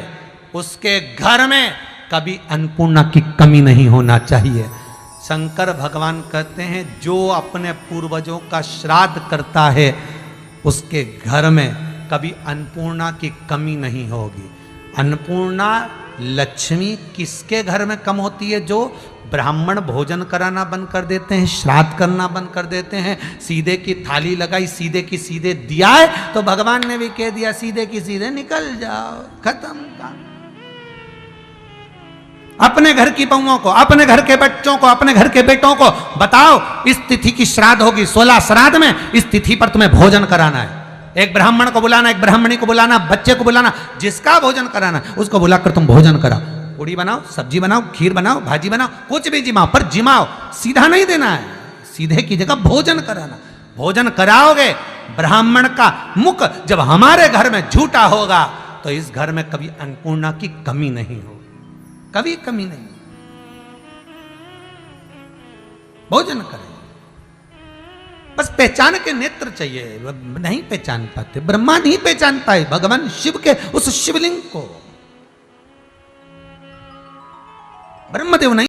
उसके घर में कभी अन्नपूर्णा की कमी नहीं होना चाहिए। शंकर भगवान कहते हैं जो अपने पूर्वजों का श्राद्ध करता है उसके घर में कभी अन्नपूर्णा की कमी नहीं होगी। अन्नपूर्णा लक्ष्मी किसके घर में कम होती है? जो ब्राह्मण भोजन कराना बंद कर देते हैं, श्राद्ध करना बंद कर देते हैं, सीधे की थाली लगाई, सीधे की सीधे दिया है, तो भगवान ने भी कह दिया सीधे की सीधे निकल जाओ, खत्म काम। अपने घर की बहुओं को, अपने घर के बच्चों को, अपने घर के बेटों को बताओ इस तिथि की श्राद्ध होगी, 16 श्राद्ध में इस तिथि पर तुम्हें भोजन कराना है। एक ब्राह्मण को बुलाना, एक ब्राह्मणी को बुलाना, बच्चे को बुलाना, जिसका भोजन कराना उसको बुलाकर तुम भोजन कराओ। पूड़ी बनाओ, सब्जी बनाओ, खीर बनाओ, भाजी बनाओ, कुछ भी जिमाओ, पर जिमाओ, सीधा नहीं देना है। सीधे की जगह भोजन कराना। भोजन कराओगे, ब्राह्मण का मुख जब हमारे घर में झूठा होगा तो इस घर में कभी अन्नपूर्णा की कमी नहीं होगी, कभी कमी नहीं। भोजन करें, बस पहचान के नेत्र चाहिए। नहीं पहचान पाते, ब्रह्मा नहीं पहचान पाए भगवान शिव के उस शिवलिंग को, ब्रह्मदेव नहीं